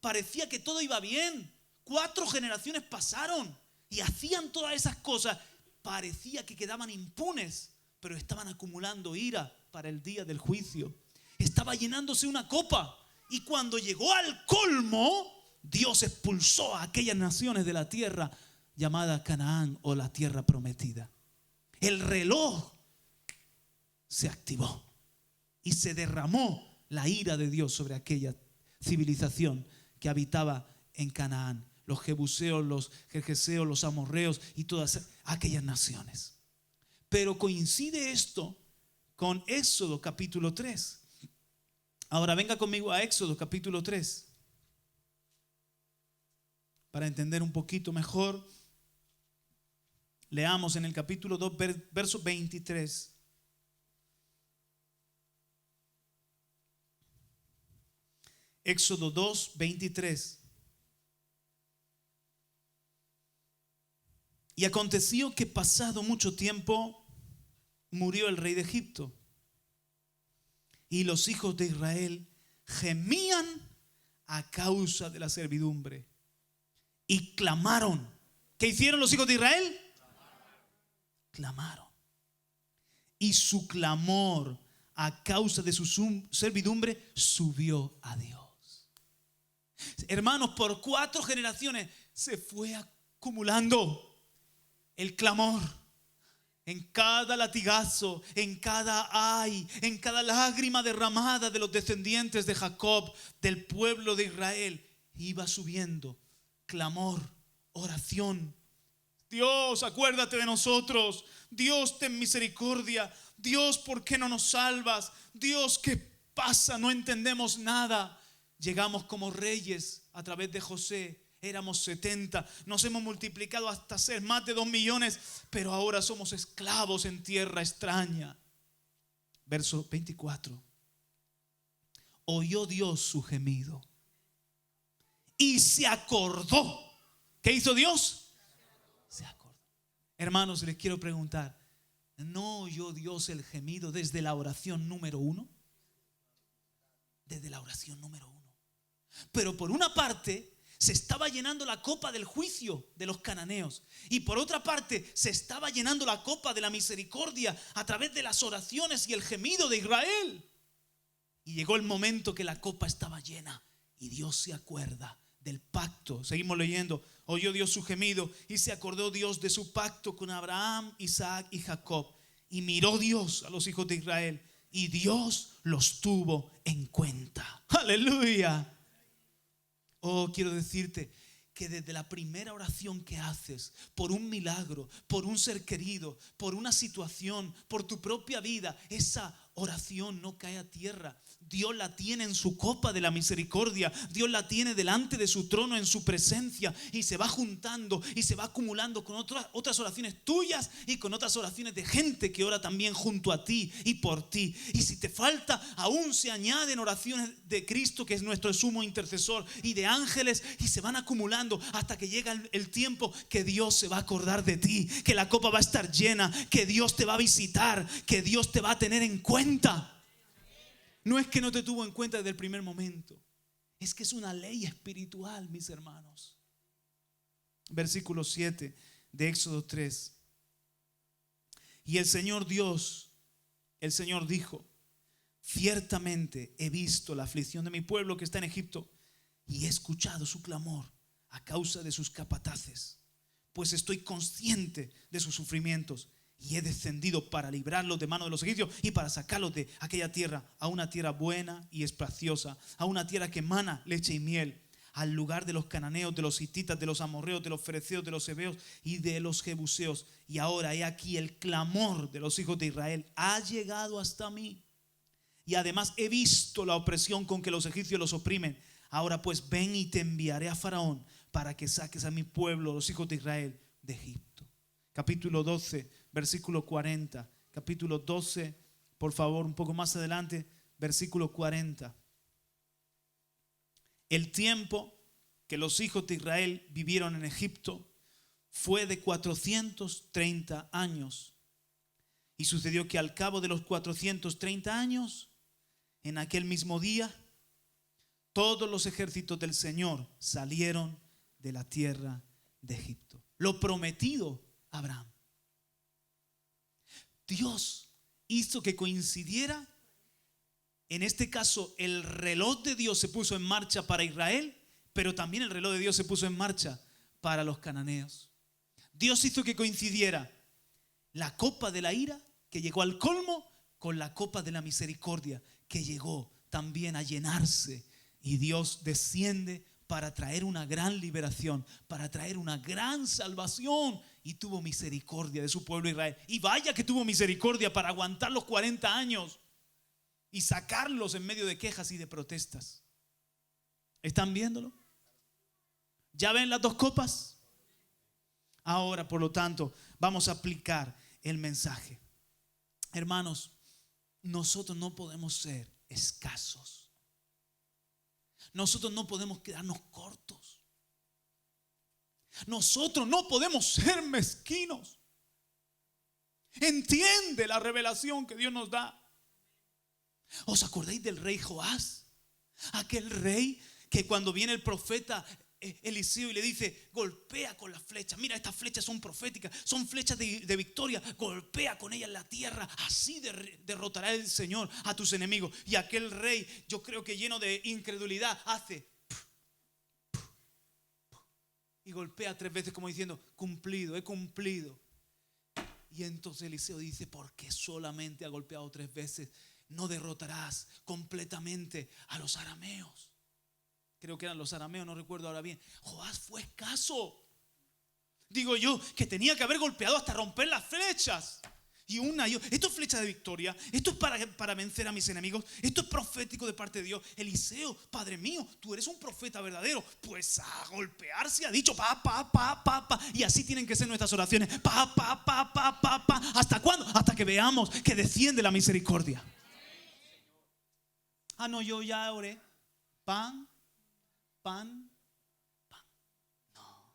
Parecía que todo iba bien. 4 generaciones pasaron y hacían todas esas cosas. Parecía que quedaban impunes, pero estaban acumulando ira para el día del juicio. Estaba llenándose una copa. Y cuando llegó al colmo, Dios expulsó a aquellas naciones de la tierra llamada Canaán o la tierra prometida. El reloj se activó y se derramó la ira de Dios sobre aquella civilización que habitaba en Canaán. Los jebuseos, los gergeseos, los amorreos y todas aquellas naciones. Pero coincide esto con Éxodo capítulo 3. Ahora venga conmigo a Éxodo capítulo 3 para entender un poquito mejor. Leamos en el capítulo 2, verso 23. Éxodo 2, 23. Y aconteció que pasado mucho tiempo murió el rey de Egipto. Y los hijos de Israel gemían a causa de la servidumbre. Y clamaron. ¿Qué hicieron los hijos de Israel? Clamaron. Y su clamor a causa de su servidumbre subió a Dios. Hermanos, por 4 generaciones se fue acumulando el clamor. En cada latigazo, en cada ay, en cada lágrima derramada de los descendientes de Jacob, del pueblo de Israel, iba subiendo clamor, oración. Dios, acuérdate de nosotros. Dios, ten misericordia. Dios, ¿por qué no nos salvas? Dios, ¿qué pasa? No entendemos nada. Llegamos como reyes a través de José. Éramos 70, nos hemos multiplicado hasta ser más de 2 millones, pero ahora somos esclavos en tierra extraña. Verso 24. Oyó Dios su gemido y se acordó. ¿Qué hizo Dios? Se acordó. Hermanos, les quiero preguntar, ¿no oyó Dios el gemido desde la oración número 1? Desde la oración número 1. Pero por una parte se estaba llenando la copa del juicio de los cananeos. Y por otra parte se estaba llenando la copa de la misericordia a través de las oraciones y el gemido de Israel. Y llegó el momento que la copa estaba llena y Dios se acuerda del pacto. Seguimos leyendo. Oyó Dios su gemido y se acordó Dios de su pacto con Abraham, Isaac y Jacob. Y miró Dios a los hijos de Israel y Dios los tuvo en cuenta. Aleluya. Oh, quiero decirte que desde la primera oración que haces, por un milagro, por un ser querido, por una situación, por tu propia vida, esa oración no cae a tierra. Dios la tiene en su copa de la misericordia. Dios la tiene delante de su trono en su presencia y se va juntando y se va acumulando con otras oraciones tuyas y con otras oraciones de gente que ora también junto a ti y por ti. Y si te falta, aún se añaden oraciones de Cristo, que es nuestro sumo intercesor, y de ángeles, y se van acumulando hasta que llega el tiempo que Dios se va a acordar de ti, que la copa va a estar llena, que Dios te va a visitar, que Dios te va a tener en cuenta. No es que no te tuvo en cuenta desde el primer momento. Es que es una ley espiritual, mis hermanos. Versículo 7 de Éxodo 3. Y el Señor Dios, el Señor dijo: ciertamente he visto la aflicción de mi pueblo que está en Egipto y he escuchado su clamor a causa de sus capataces, pues estoy consciente de sus sufrimientos y he descendido para librarlos de mano de los egipcios y para sacarlos de aquella tierra a una tierra buena y espaciosa, a una tierra que emana leche y miel, al lugar de los cananeos, de los hititas, de los amorreos, de los fereceos, de los heveos y de los jebuseos. Y ahora he aquí el clamor de los hijos de Israel ha llegado hasta mí. Y además he visto la opresión con que los egipcios los oprimen. Ahora pues ven y te enviaré a Faraón para que saques a mi pueblo, los hijos de Israel, de Egipto. Capítulo 12, versículo 40. Capítulo 12, por favor, un poco más adelante, versículo 40. El tiempo que los hijos de Israel vivieron en Egipto fue de 430 años. Y sucedió que al cabo de los 430 años, en aquel mismo día, todos los ejércitos del Señor salieron de la tierra de Egipto. Lo prometido a Abraham. Dios hizo que coincidiera. En este caso, el reloj de Dios se puso en marcha para Israel, pero también el reloj de Dios se puso en marcha para los cananeos. Dios hizo que coincidiera la copa de la ira, que llegó al colmo, con la copa de la misericordia, que llegó también a llenarse. Y Dios desciende para traer una gran liberación, para traer una gran salvación. Y tuvo misericordia de su pueblo Israel. Y vaya que tuvo misericordia para aguantar los 40 años. Y sacarlos en medio de quejas y de protestas. ¿Están viéndolo? ¿Ya ven las dos copas? Ahora, por lo tanto, vamos a aplicar el mensaje. Hermanos, nosotros no podemos ser escasos. Nosotros no podemos quedarnos cortos. Nosotros no podemos ser mezquinos. Entiende la revelación que Dios nos da. ¿Os acordáis del rey Joás? Aquel rey que cuando viene el profeta Eliseo y le dice: golpea con las flechas. Mira, estas flechas son proféticas, son flechas de victoria. Golpea con ellas la tierra. Así derrotará el Señor a tus enemigos. Y aquel rey, yo creo que lleno de incredulidad, hace y golpea 3 veces como diciendo: cumplido, he cumplido. Y entonces Eliseo dice: ¿por qué solamente ha golpeado 3 veces? No derrotarás completamente a los arameos. Creo que eran los arameos, no recuerdo ahora bien. Joás fue escaso. Digo yo que tenía que haber golpeado hasta romper las flechas. Y esto es flecha de victoria. Esto es para vencer a mis enemigos. Esto es profético de parte de Dios. Eliseo, Padre mío, tú eres un profeta verdadero. Pues a golpear se ha dicho pa, pa, pa, pa, pa. Y así tienen que ser nuestras oraciones. Pa, pa, pa, pa, pa, pa. ¿Hasta cuándo? Hasta que veamos que desciende la misericordia. Ah, no, yo ya oré. Pan. No.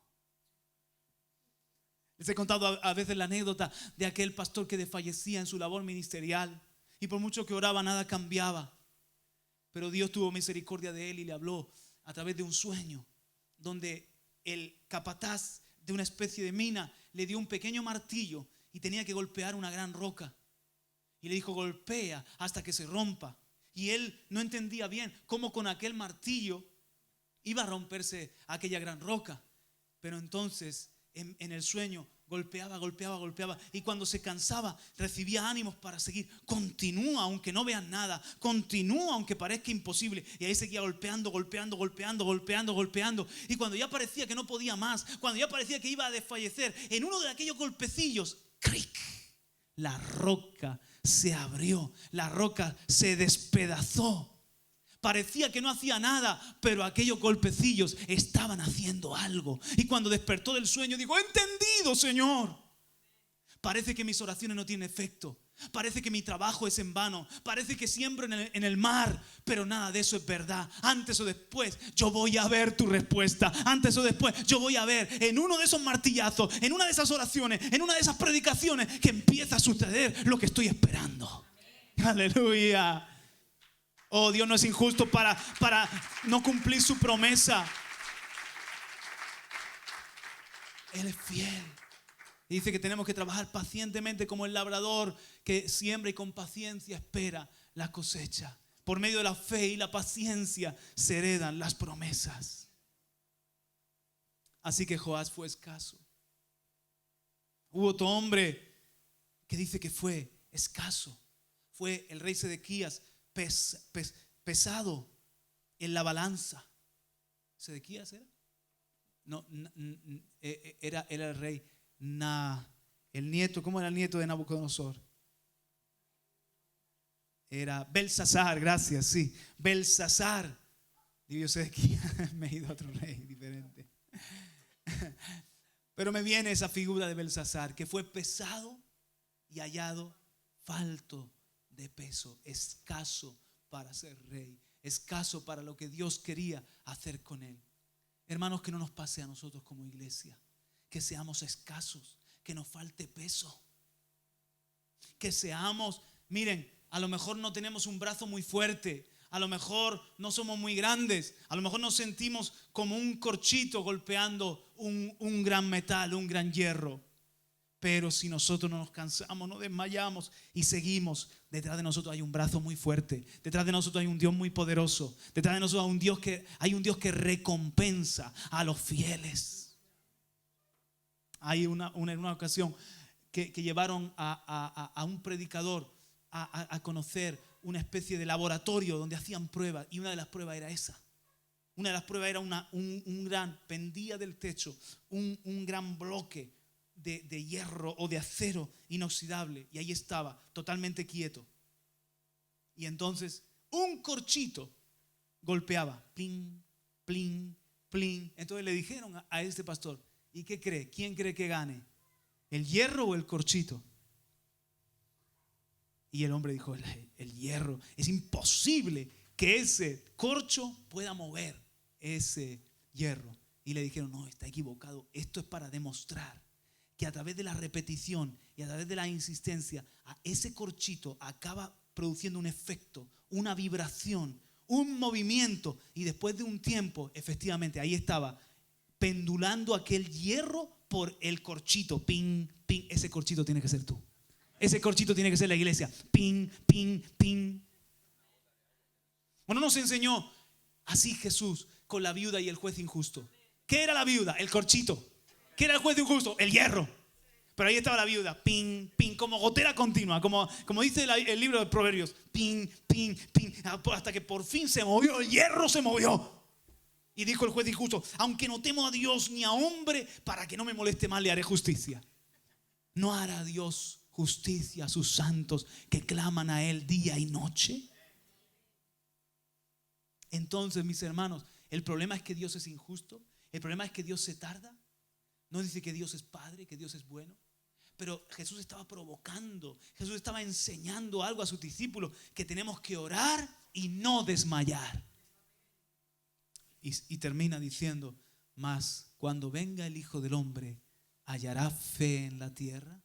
Les he contado a veces la anécdota de aquel pastor que desfallecía en su labor ministerial. Y por mucho que oraba, nada cambiaba. Pero Dios tuvo misericordia de él y le habló a través de un sueño, donde el capataz de una especie de mina le dio un pequeño martillo y tenía que golpear una gran roca. Y le dijo: golpea hasta que se rompa. Y él no entendía bien cómo con aquel martillo iba a romperse aquella gran roca. Pero entonces en el sueño golpeaba. Y cuando se cansaba recibía ánimos para seguir. Continúa aunque no veas nada. Continúa aunque parezca imposible. Y ahí seguía golpeando. Y cuando ya parecía que no podía más, cuando ya parecía que iba a desfallecer, en uno de aquellos golpecillos, ¡cric!, la roca se abrió, la roca se despedazó. Parecía que no hacía nada, pero aquellos golpecillos estaban haciendo algo. Y cuando despertó del sueño dijo: he entendido, Señor. Parece que mis oraciones no tienen efecto. Parece que mi trabajo es en vano. Parece que siembro en el mar, pero nada de eso es verdad. Antes o después yo voy a ver tu respuesta. Antes o después yo voy a ver en uno de esos martillazos, en una de esas oraciones, en una de esas predicaciones, que empieza a suceder lo que estoy esperando. Aleluya. Oh, Dios no es injusto para no cumplir su promesa. Él es fiel. Y dice que tenemos que trabajar pacientemente como el labrador que siembra y con paciencia espera la cosecha. Por medio de la fe y la paciencia se heredan las promesas. Así que Joás fue escaso. Hubo otro hombre que dice que fue escaso. Fue el rey Sedequías pesado en la balanza. ¿Sedequías era? No, era el rey el nieto. ¿Cómo era el nieto de Nabucodonosor? Era Belsasar, gracias, sí. Belsasar. Digo, yo Sedequías, me he ido a otro rey diferente. Pero me viene esa figura de Belsasar, que fue pesado y hallado falto de peso, escaso para ser rey, escaso para lo que Dios quería hacer con él. Hermanos, que no nos pase a nosotros como iglesia, que seamos escasos, que nos falte peso, que seamos, miren, a lo mejor no tenemos un brazo muy fuerte, a lo mejor no somos muy grandes, a lo mejor nos sentimos como un corchito golpeando un gran metal, un gran hierro. Pero si nosotros no nos cansamos, no desmayamos y seguimos, detrás de nosotros hay un brazo muy fuerte, detrás de nosotros hay un Dios muy poderoso, detrás de nosotros hay un Dios que recompensa a los fieles. Hay en una ocasión que llevaron a un predicador a conocer una especie de laboratorio donde hacían pruebas, y una de las pruebas era esa. Una de las pruebas era un gran, pendía del techo, un gran bloque de hierro o de acero inoxidable, y ahí estaba totalmente quieto, y entonces un corchito golpeaba, plin, plin, plin. Entonces le dijeron a este pastor: ¿y qué cree? ¿Quién cree que gane? ¿El hierro o el corchito? Y el hombre dijo: el hierro. Es imposible que ese corcho pueda mover ese hierro. Y le dijeron: no, está equivocado. Esto es para demostrar que a través de la repetición y a través de la insistencia, a ese corchito acaba produciendo un efecto, una vibración, un movimiento, y después de un tiempo, efectivamente, ahí estaba pendulando aquel hierro por el corchito. Ping, ping. Ese corchito tiene que ser tú. Ese corchito tiene que ser la iglesia. Ping, ping, ping. Bueno, nos enseñó así Jesús con la viuda y el juez injusto. ¿Qué era la viuda? El corchito. ¿Qué era el juez injusto? El hierro. Pero ahí estaba la viuda. Ping, ping, como gotera continua, como dice el libro de Proverbios. Ping, ping, ping. Hasta que por fin se movió, el hierro se movió. Y dijo el juez injusto: aunque no temo a Dios ni a hombre, para que no me moleste más, le haré justicia. ¿No hará Dios justicia a sus santos que claman a Él día y noche? Entonces, mis hermanos, el problema es que Dios es injusto. El problema es que Dios se tarda. No dice que Dios es Padre, que Dios es bueno. Pero Jesús estaba provocando, Jesús estaba enseñando algo a sus discípulos: que tenemos que orar y no desmayar. Y termina diciendo: mas cuando venga el Hijo del Hombre, ¿hallará fe en la tierra?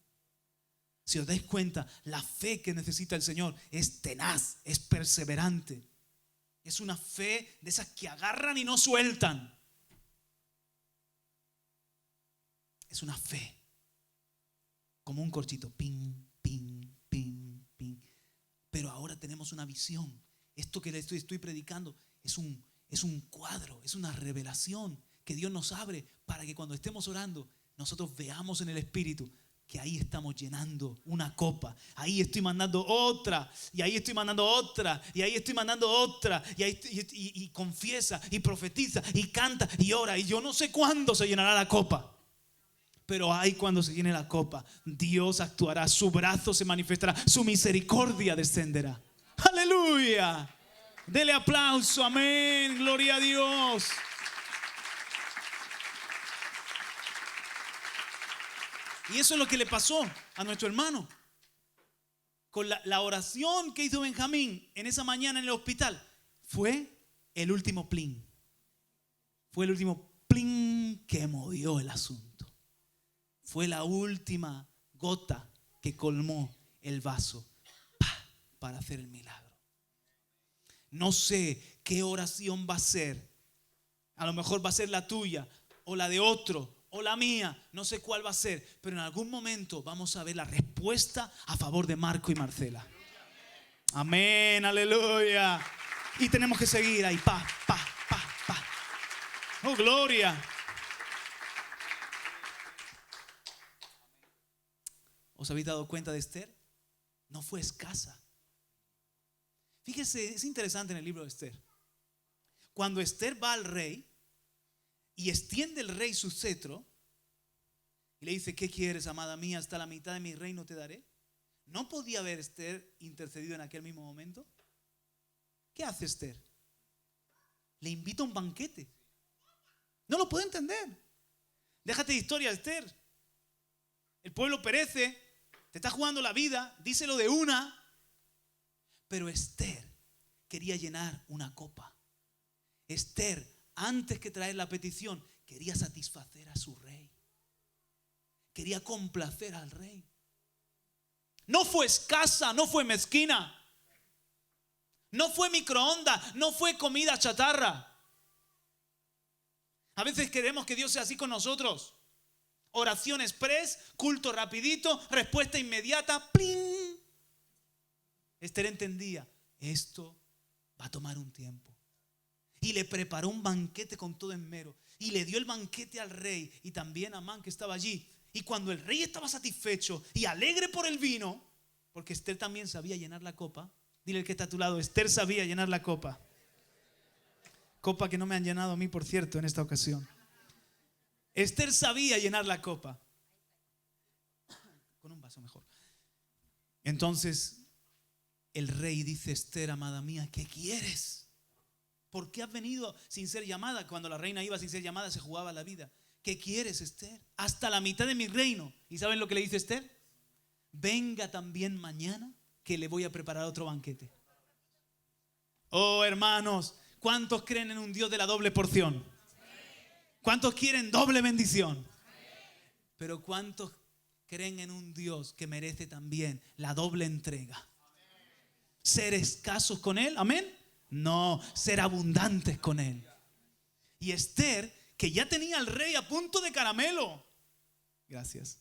Si os dais cuenta, la fe que necesita el Señor es tenaz, es perseverante. Es una fe de esas que agarran y no sueltan. Es una fe como un corchito, ping, ping, ping, ping. Pero ahora tenemos una visión. Esto que le estoy predicando es un cuadro, es una revelación que Dios nos abre para que cuando estemos orando nosotros veamos en el Espíritu que ahí estamos llenando una copa. Ahí estoy mandando otra, y ahí estoy mandando otra, y ahí estoy mandando otra, y confiesa, y profetiza, y canta, y ora. Y yo no sé cuándo se llenará la copa, pero ahí cuando se llene la copa, Dios actuará, su brazo se manifestará, su misericordia descenderá. ¡Aleluya! Dele aplauso, amén, gloria a Dios. Y eso es lo que le pasó a nuestro hermano. Con la oración que hizo Benjamín en esa mañana en el hospital, fue el último plin. Fue el último plin que movió el asunto. Fue la última gota que colmó el vaso para hacer el milagro. No sé qué oración va a ser. A lo mejor va a ser la tuya o la de otro, o la mía, no sé cuál va a ser, pero en algún momento vamos a ver la respuesta a favor de Marco y Marcela. Amén, aleluya. Y tenemos que seguir ahí, pa. Oh, gloria. ¿Os habéis dado cuenta de Esther? No fue escasa. Fíjese, es interesante en el libro de Esther. Cuando Esther va al rey y extiende el rey su cetro y le dice: ¿qué quieres, amada mía? Hasta la mitad de mi reino te daré. ¿No podía haber Esther intercedido en aquel mismo momento? ¿Qué hace Esther? Le invita a un banquete. No lo puedo entender. Déjate de historia, Esther. El pueblo perece, te está jugando la vida, díselo de una. Pero Esther quería llenar una copa. Esther, antes que traer la petición, quería satisfacer a su rey. Quería complacer al rey. No fue escasa, no fue mezquina. No fue microondas, no fue comida chatarra. A veces queremos que Dios sea así con nosotros. Oración express, culto rapidito, respuesta inmediata, ¡pling! Esther entendía, esto va a tomar un tiempo. Y le preparó un banquete con todo esmero. Y le dio el banquete al rey y también a Amán, que estaba allí. Y cuando el rey estaba satisfecho y alegre por el vino, porque Esther también sabía llenar la copa. Dile al que está a tu lado: Esther sabía llenar la copa. Copa que no me han llenado a mí, por cierto, en esta ocasión. Esther sabía llenar la copa. Con un vaso mejor. Entonces el rey dice: Esther, amada mía, ¿qué quieres? ¿Por qué has venido sin ser llamada? Cuando la reina iba sin ser llamada, se jugaba la vida. ¿Qué quieres, Esther? Hasta la mitad de mi reino. ¿Y saben lo que le dice Esther? Venga también mañana, que le voy a preparar otro banquete. Oh, hermanos, ¿cuántos creen en un Dios de la doble porción? ¿Cuántos quieren doble bendición? Pero ¿cuántos creen en un Dios que merece también la doble entrega? ¿Ser escasos con Él? ¿Amén? No, ser abundantes con Él. Y Esther, que ya tenía al rey a punto de caramelo. Gracias.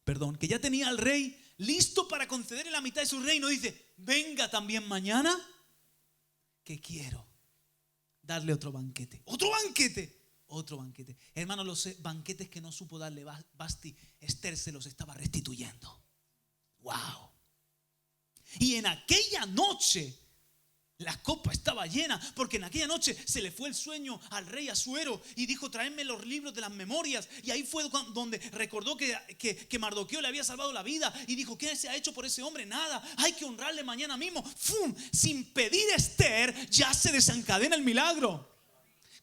Perdón, que ya tenía al rey listo para concederle la mitad de su reino, dice: venga también mañana, que quiero darle otro banquete. Otro banquete. Otro banquete. Hermanos, los banquetes que no supo darle Basti, Esther se los estaba restituyendo. Wow. Y en aquella noche la copa estaba llena, porque en aquella noche se le fue el sueño al rey Asuero y dijo: tráeme los libros de las memorias. Y ahí fue donde recordó que Mardoqueo le había salvado la vida y dijo: ¿qué se ha hecho por ese hombre? Nada, hay que honrarle mañana mismo. ¡Fum! Sin pedir Esther, ya se desencadena el milagro.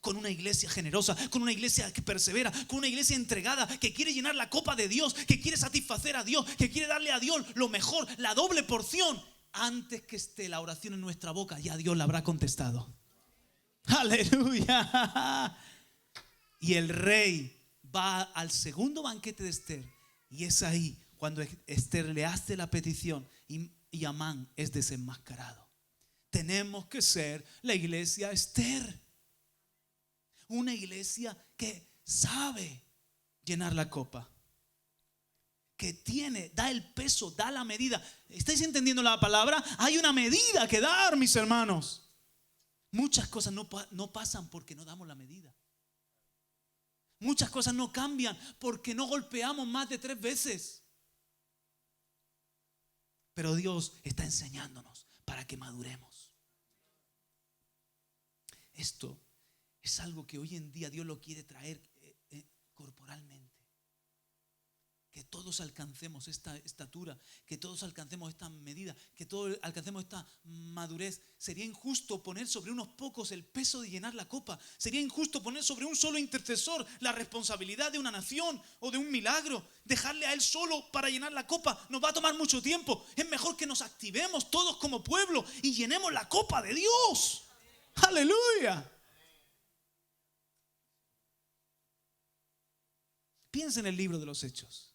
Con una iglesia generosa, con una iglesia que persevera, con una iglesia entregada, que quiere llenar la copa de Dios, que quiere satisfacer a Dios, que quiere darle a Dios lo mejor, la doble porción. Antes que esté la oración en nuestra boca, ya Dios la habrá contestado. Aleluya. Y el rey va al segundo banquete de Esther. Y es ahí cuando Esther le hace la petición y Amán es desenmascarado. Tenemos que ser la iglesia Esther. Una iglesia que sabe llenar la copa, que da el peso, da la medida. ¿Estáis entendiendo la palabra? Hay una medida que dar, mis hermanos. Muchas cosas no pasan porque no damos la medida. Muchas cosas no cambian porque no golpeamos más de 3 veces. Pero Dios está enseñándonos para que maduremos. Esto es algo que hoy en día Dios lo quiere traer corporalmente. Que todos alcancemos esta estatura, que todos alcancemos esta medida, que todos alcancemos esta madurez. Sería injusto poner sobre unos pocos el peso de llenar la copa. Sería injusto poner sobre un solo intercesor la responsabilidad de una nación o de un milagro. Dejarle a él solo para llenar la copa nos va a tomar mucho tiempo. Es mejor que nos activemos todos como pueblo y llenemos la copa de Dios. ¡Aleluya! Piensa en el libro de los Hechos.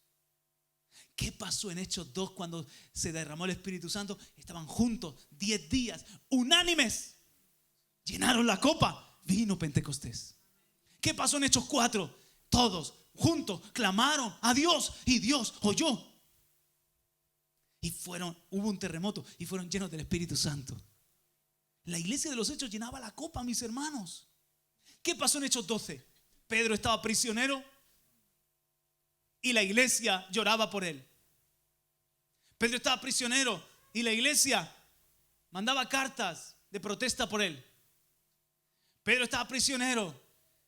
¿Qué pasó en Hechos 2 cuando se derramó el Espíritu Santo? Estaban juntos 10 días, unánimes. Llenaron la copa. Vino Pentecostés. ¿Qué pasó en Hechos 4? Todos juntos clamaron a Dios y Dios oyó. Y hubo un terremoto y fueron llenos del Espíritu Santo. La iglesia de los Hechos llenaba la copa, mis hermanos. ¿Qué pasó en Hechos 12? Pedro estaba prisionero. y la iglesia lloraba por él. Pedro estaba prisionero y la iglesia mandaba cartas de protesta por él. Pedro estaba prisionero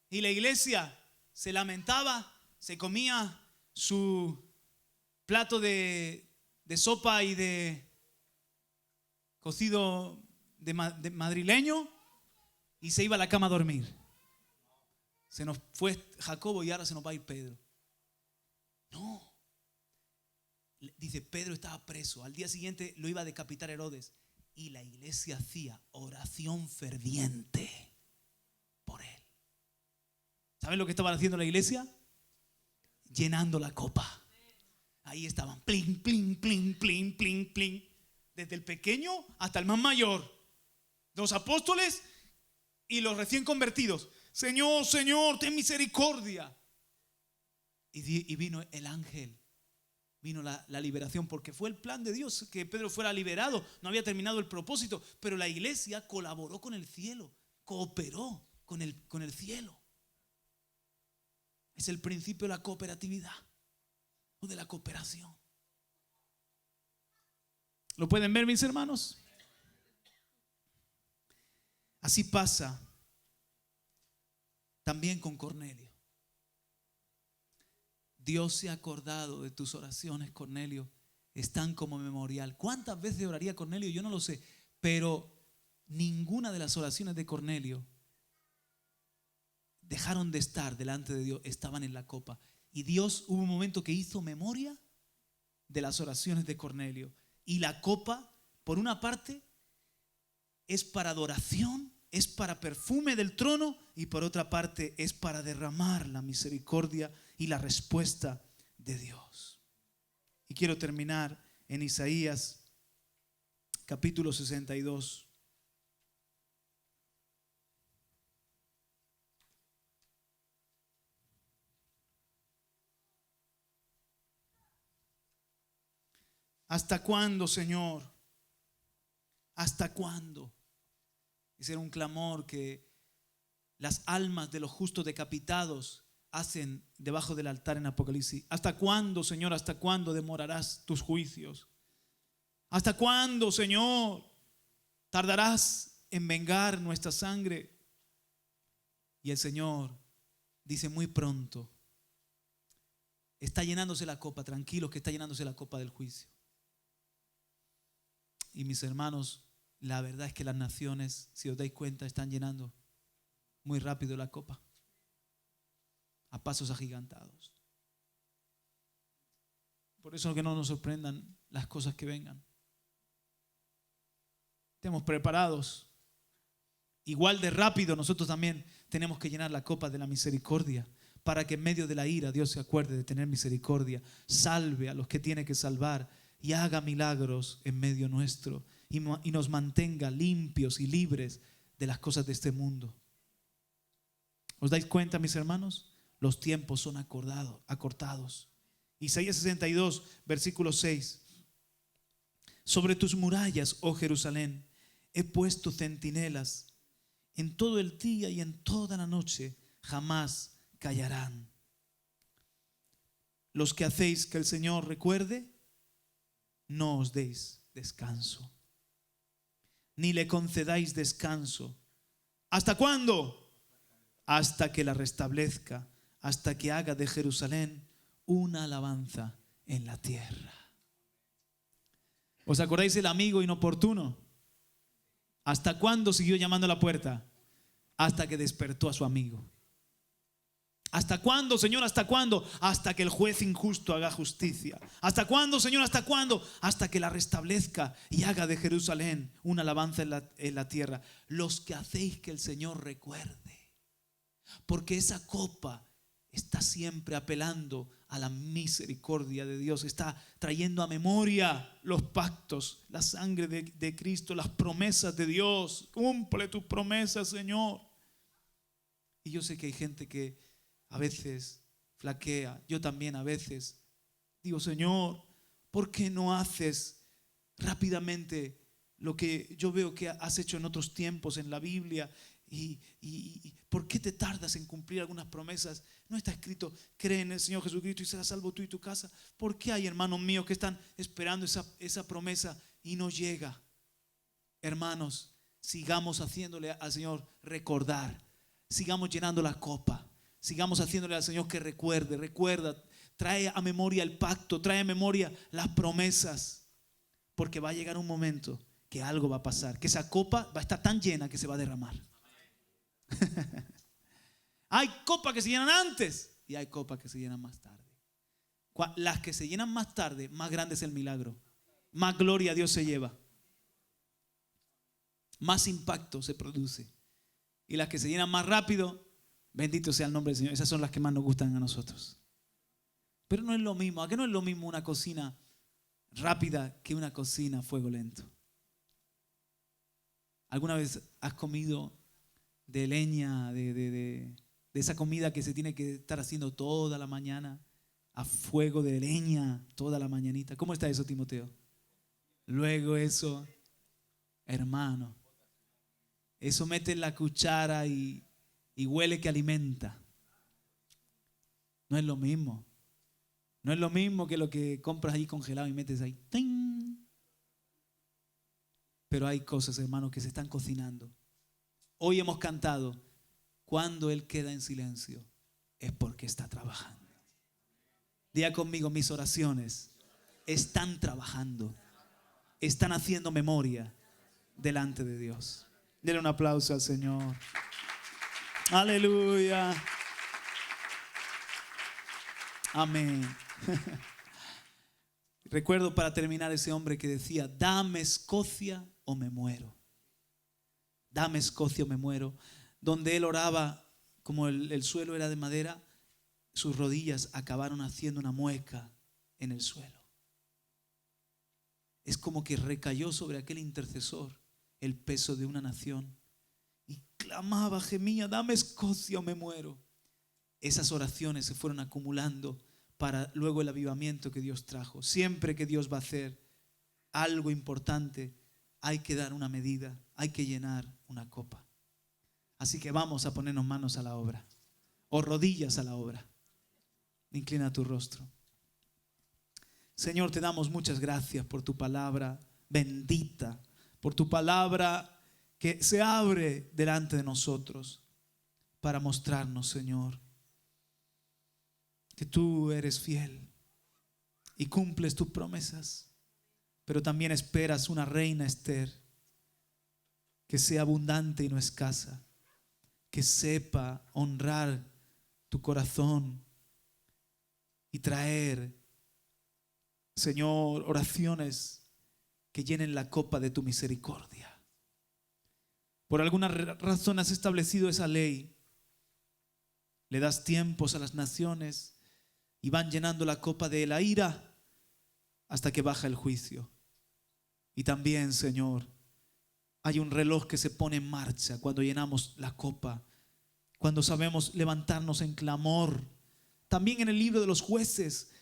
y la iglesia se lamentaba, se comía su plato de sopa y de cocido de madrileño y se iba a la cama a dormir. Se nos fue Jacobo y ahora se nos va a ir Pedro. No. Dice, Pedro estaba preso. Al día siguiente lo iba a decapitar Herodes. Y la iglesia hacía oración ferviente por él. ¿Saben lo que estaba haciendo la iglesia? Llenando la copa. Ahí estaban, plin, plin, plin, plin, plin, plin. Desde el pequeño hasta el más mayor. Los apóstoles y los recién convertidos. Señor, Señor, ten misericordia. Y vino el ángel. Vino la liberación, porque fue el plan de Dios que Pedro fuera liberado. No había terminado el propósito, pero la iglesia colaboró con el cielo, cooperó con el cielo. Es el principio de la cooperatividad o de la cooperación. ¿Lo pueden ver, mis hermanos? Así pasa también con Cornelio. Dios se ha acordado de tus oraciones, Cornelio. Están como memorial. ¿Cuántas veces oraría Cornelio? Yo no lo sé. Pero ninguna de las oraciones de Cornelio dejaron de estar delante de Dios. Estaban en la copa. Y Dios hubo un momento que hizo memoria de las oraciones de Cornelio. Y la copa, por una parte, es para adoración, es para perfume del trono, y por otra parte es para derramar la misericordia y la respuesta de Dios. Y quiero terminar en Isaías capítulo 62. ¿Hasta cuándo, Señor? ¿Hasta cuándo? Ese era un clamor que las almas de los justos decapitados hacen debajo del altar en Apocalipsis. ¿Hasta cuándo, Señor? ¿Hasta cuándo demorarás tus juicios? ¿Hasta cuándo, Señor, tardarás en vengar nuestra sangre? Y el Señor dice muy pronto. Está llenándose la copa, tranquilos que está llenándose la copa del juicio. Y mis hermanos, la verdad es que las naciones, si os dais cuenta, están llenando muy rápido la copa, a pasos agigantados. Por eso que no nos sorprendan las cosas que vengan. Estemos preparados. Igual de rápido nosotros también tenemos que llenar la copa de la misericordia, para que en medio de la ira Dios se acuerde de tener misericordia, salve a los que tiene que salvar y haga milagros en medio nuestro y nos mantenga limpios y libres de las cosas de este mundo. ¿Os dais cuenta, mis hermanos? Los tiempos son acortados. Isaías 62, versículo 6. Sobre tus murallas, oh Jerusalén, he puesto centinelas. En todo el día y en toda la noche jamás callarán. Los que hacéis que el Señor recuerde, no os deis descanso, ni le concedáis descanso. ¿Hasta cuándo? Hasta que la restablezca, hasta que haga de Jerusalén una alabanza en la tierra. ¿Os acordáis del amigo inoportuno? ¿Hasta cuándo siguió llamando a la puerta? Hasta que despertó a su amigo. ¿Hasta cuándo, Señor? ¿Hasta cuándo? Hasta que el juez injusto haga justicia. ¿Hasta cuándo, Señor? ¿Hasta cuándo? Hasta que la restablezca y haga de Jerusalén una alabanza en la tierra. Los que hacéis que el Señor recuerde. Porque esa copa está siempre apelando a la misericordia de Dios. Está trayendo a memoria los pactos, la sangre de Cristo, las promesas de Dios. Cumple tus promesas, Señor. Y yo sé que hay gente que a veces flaquea. Yo también a veces digo, Señor, ¿por qué no haces rápidamente lo que yo veo que has hecho en otros tiempos en la Biblia? ¿Y por qué te tardas en cumplir algunas promesas? No está escrito, cree en el Señor Jesucristo y serás salvo tú y tu casa. ¿Por qué hay hermanos míos que están esperando esa promesa y no llega? Hermanos, sigamos haciéndole al Señor recordar. Sigamos llenando la copa. Sigamos haciéndole al Señor que recuerda. Trae a memoria el pacto, trae a memoria las promesas. Porque va a llegar un momento que algo va a pasar, que esa copa va a estar tan llena que se va a derramar. Hay copas que se llenan antes y hay copas que se llenan más tarde. Las que se llenan más tarde, más grande es el milagro, más gloria a Dios se lleva, más impacto se produce. Y las que se llenan más rápido, bendito sea el nombre del Señor, esas son las que más nos gustan a nosotros. Pero no es lo mismo. ¿A qué no es lo mismo una cocina rápida que una cocina a fuego lento? ¿Alguna vez has comido de leña, de esa comida que se tiene que estar haciendo toda la mañana, a fuego de leña toda la mañanita? ¿Cómo está eso, Timoteo? Luego eso, hermano, eso mete en la cuchara y huele que alimenta. No es lo mismo. No es lo mismo que lo que compras ahí congelado y metes ahí. ¡Ting! Pero hay cosas, hermanos, que se están cocinando. Hoy hemos cantado, cuando Él queda en silencio, es porque está trabajando. Diga conmigo, mis oraciones están trabajando, están haciendo memoria delante de Dios. Denle un aplauso al Señor. Aleluya. Amén. Recuerdo para terminar ese hombre que decía, dame Escocia o me muero. Dame Escocia o me muero. Donde él oraba, como el suelo era de madera, sus rodillas acabaron haciendo una mueca en el suelo. Es como que recayó sobre aquel intercesor el peso de una nación. Y clamaba, gemía, dame Escocia o me muero. Esas oraciones se fueron acumulando para luego el avivamiento que Dios trajo. Siempre que Dios va a hacer algo importante, hay que dar una medida, hay que llenar una copa. Así que vamos a ponernos manos a la obra, o rodillas a la obra. Inclina tu rostro. Señor, te damos muchas gracias por tu palabra bendita, por tu palabra que se abre delante de nosotros para mostrarnos, Señor, que tú eres fiel y cumples tus promesas, pero también esperas una reina Esther que sea abundante y no escasa, que sepa honrar tu corazón y traer, Señor, oraciones que llenen la copa de tu misericordia. Por alguna razón has establecido esa ley. Le das tiempos a las naciones y van llenando la copa de la ira hasta que baja el juicio. Y también, Señor, hay un reloj que se pone en marcha cuando llenamos la copa, cuando sabemos levantarnos en clamor. También en el libro de los jueces,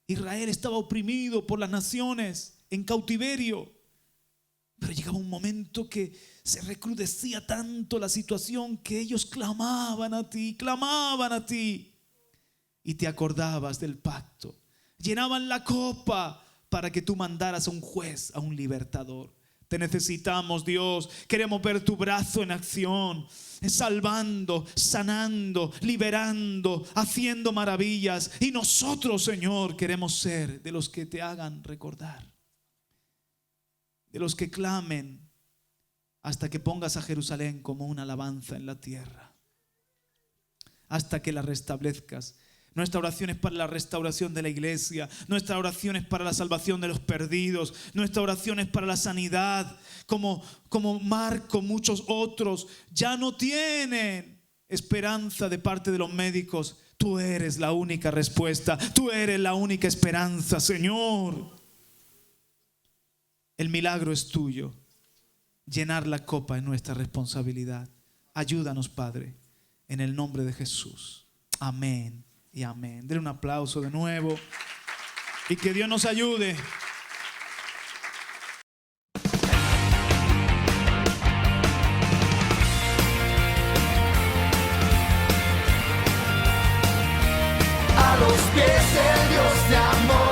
Israel estaba oprimido por las naciones en cautiverio, pero llegaba un momento que se recrudecía tanto la situación que ellos clamaban a ti y te acordabas del pacto. Llenaban la copa para que tú mandaras a un juez, a un libertador. Te necesitamos, Dios. Queremos ver tu brazo en acción, salvando, sanando, liberando, haciendo maravillas. Y nosotros, Señor, queremos ser de los que te hagan recordar, de los que clamen hasta que pongas a Jerusalén como una alabanza en la tierra, hasta que la restablezcas. Nuestra oración es para la restauración de la iglesia. Nuestra oración es para la salvación de los perdidos. Nuestra oración es para la sanidad. Como Marco, muchos otros ya no tienen esperanza de parte de los médicos. Tú eres la única respuesta. Tú eres la única esperanza, Señor. El milagro es tuyo. Llenar la copa es nuestra responsabilidad. Ayúdanos, Padre, en el nombre de Jesús. Amén y amén. Denle un aplauso de nuevo y que Dios nos ayude. los pies del Dios de amor.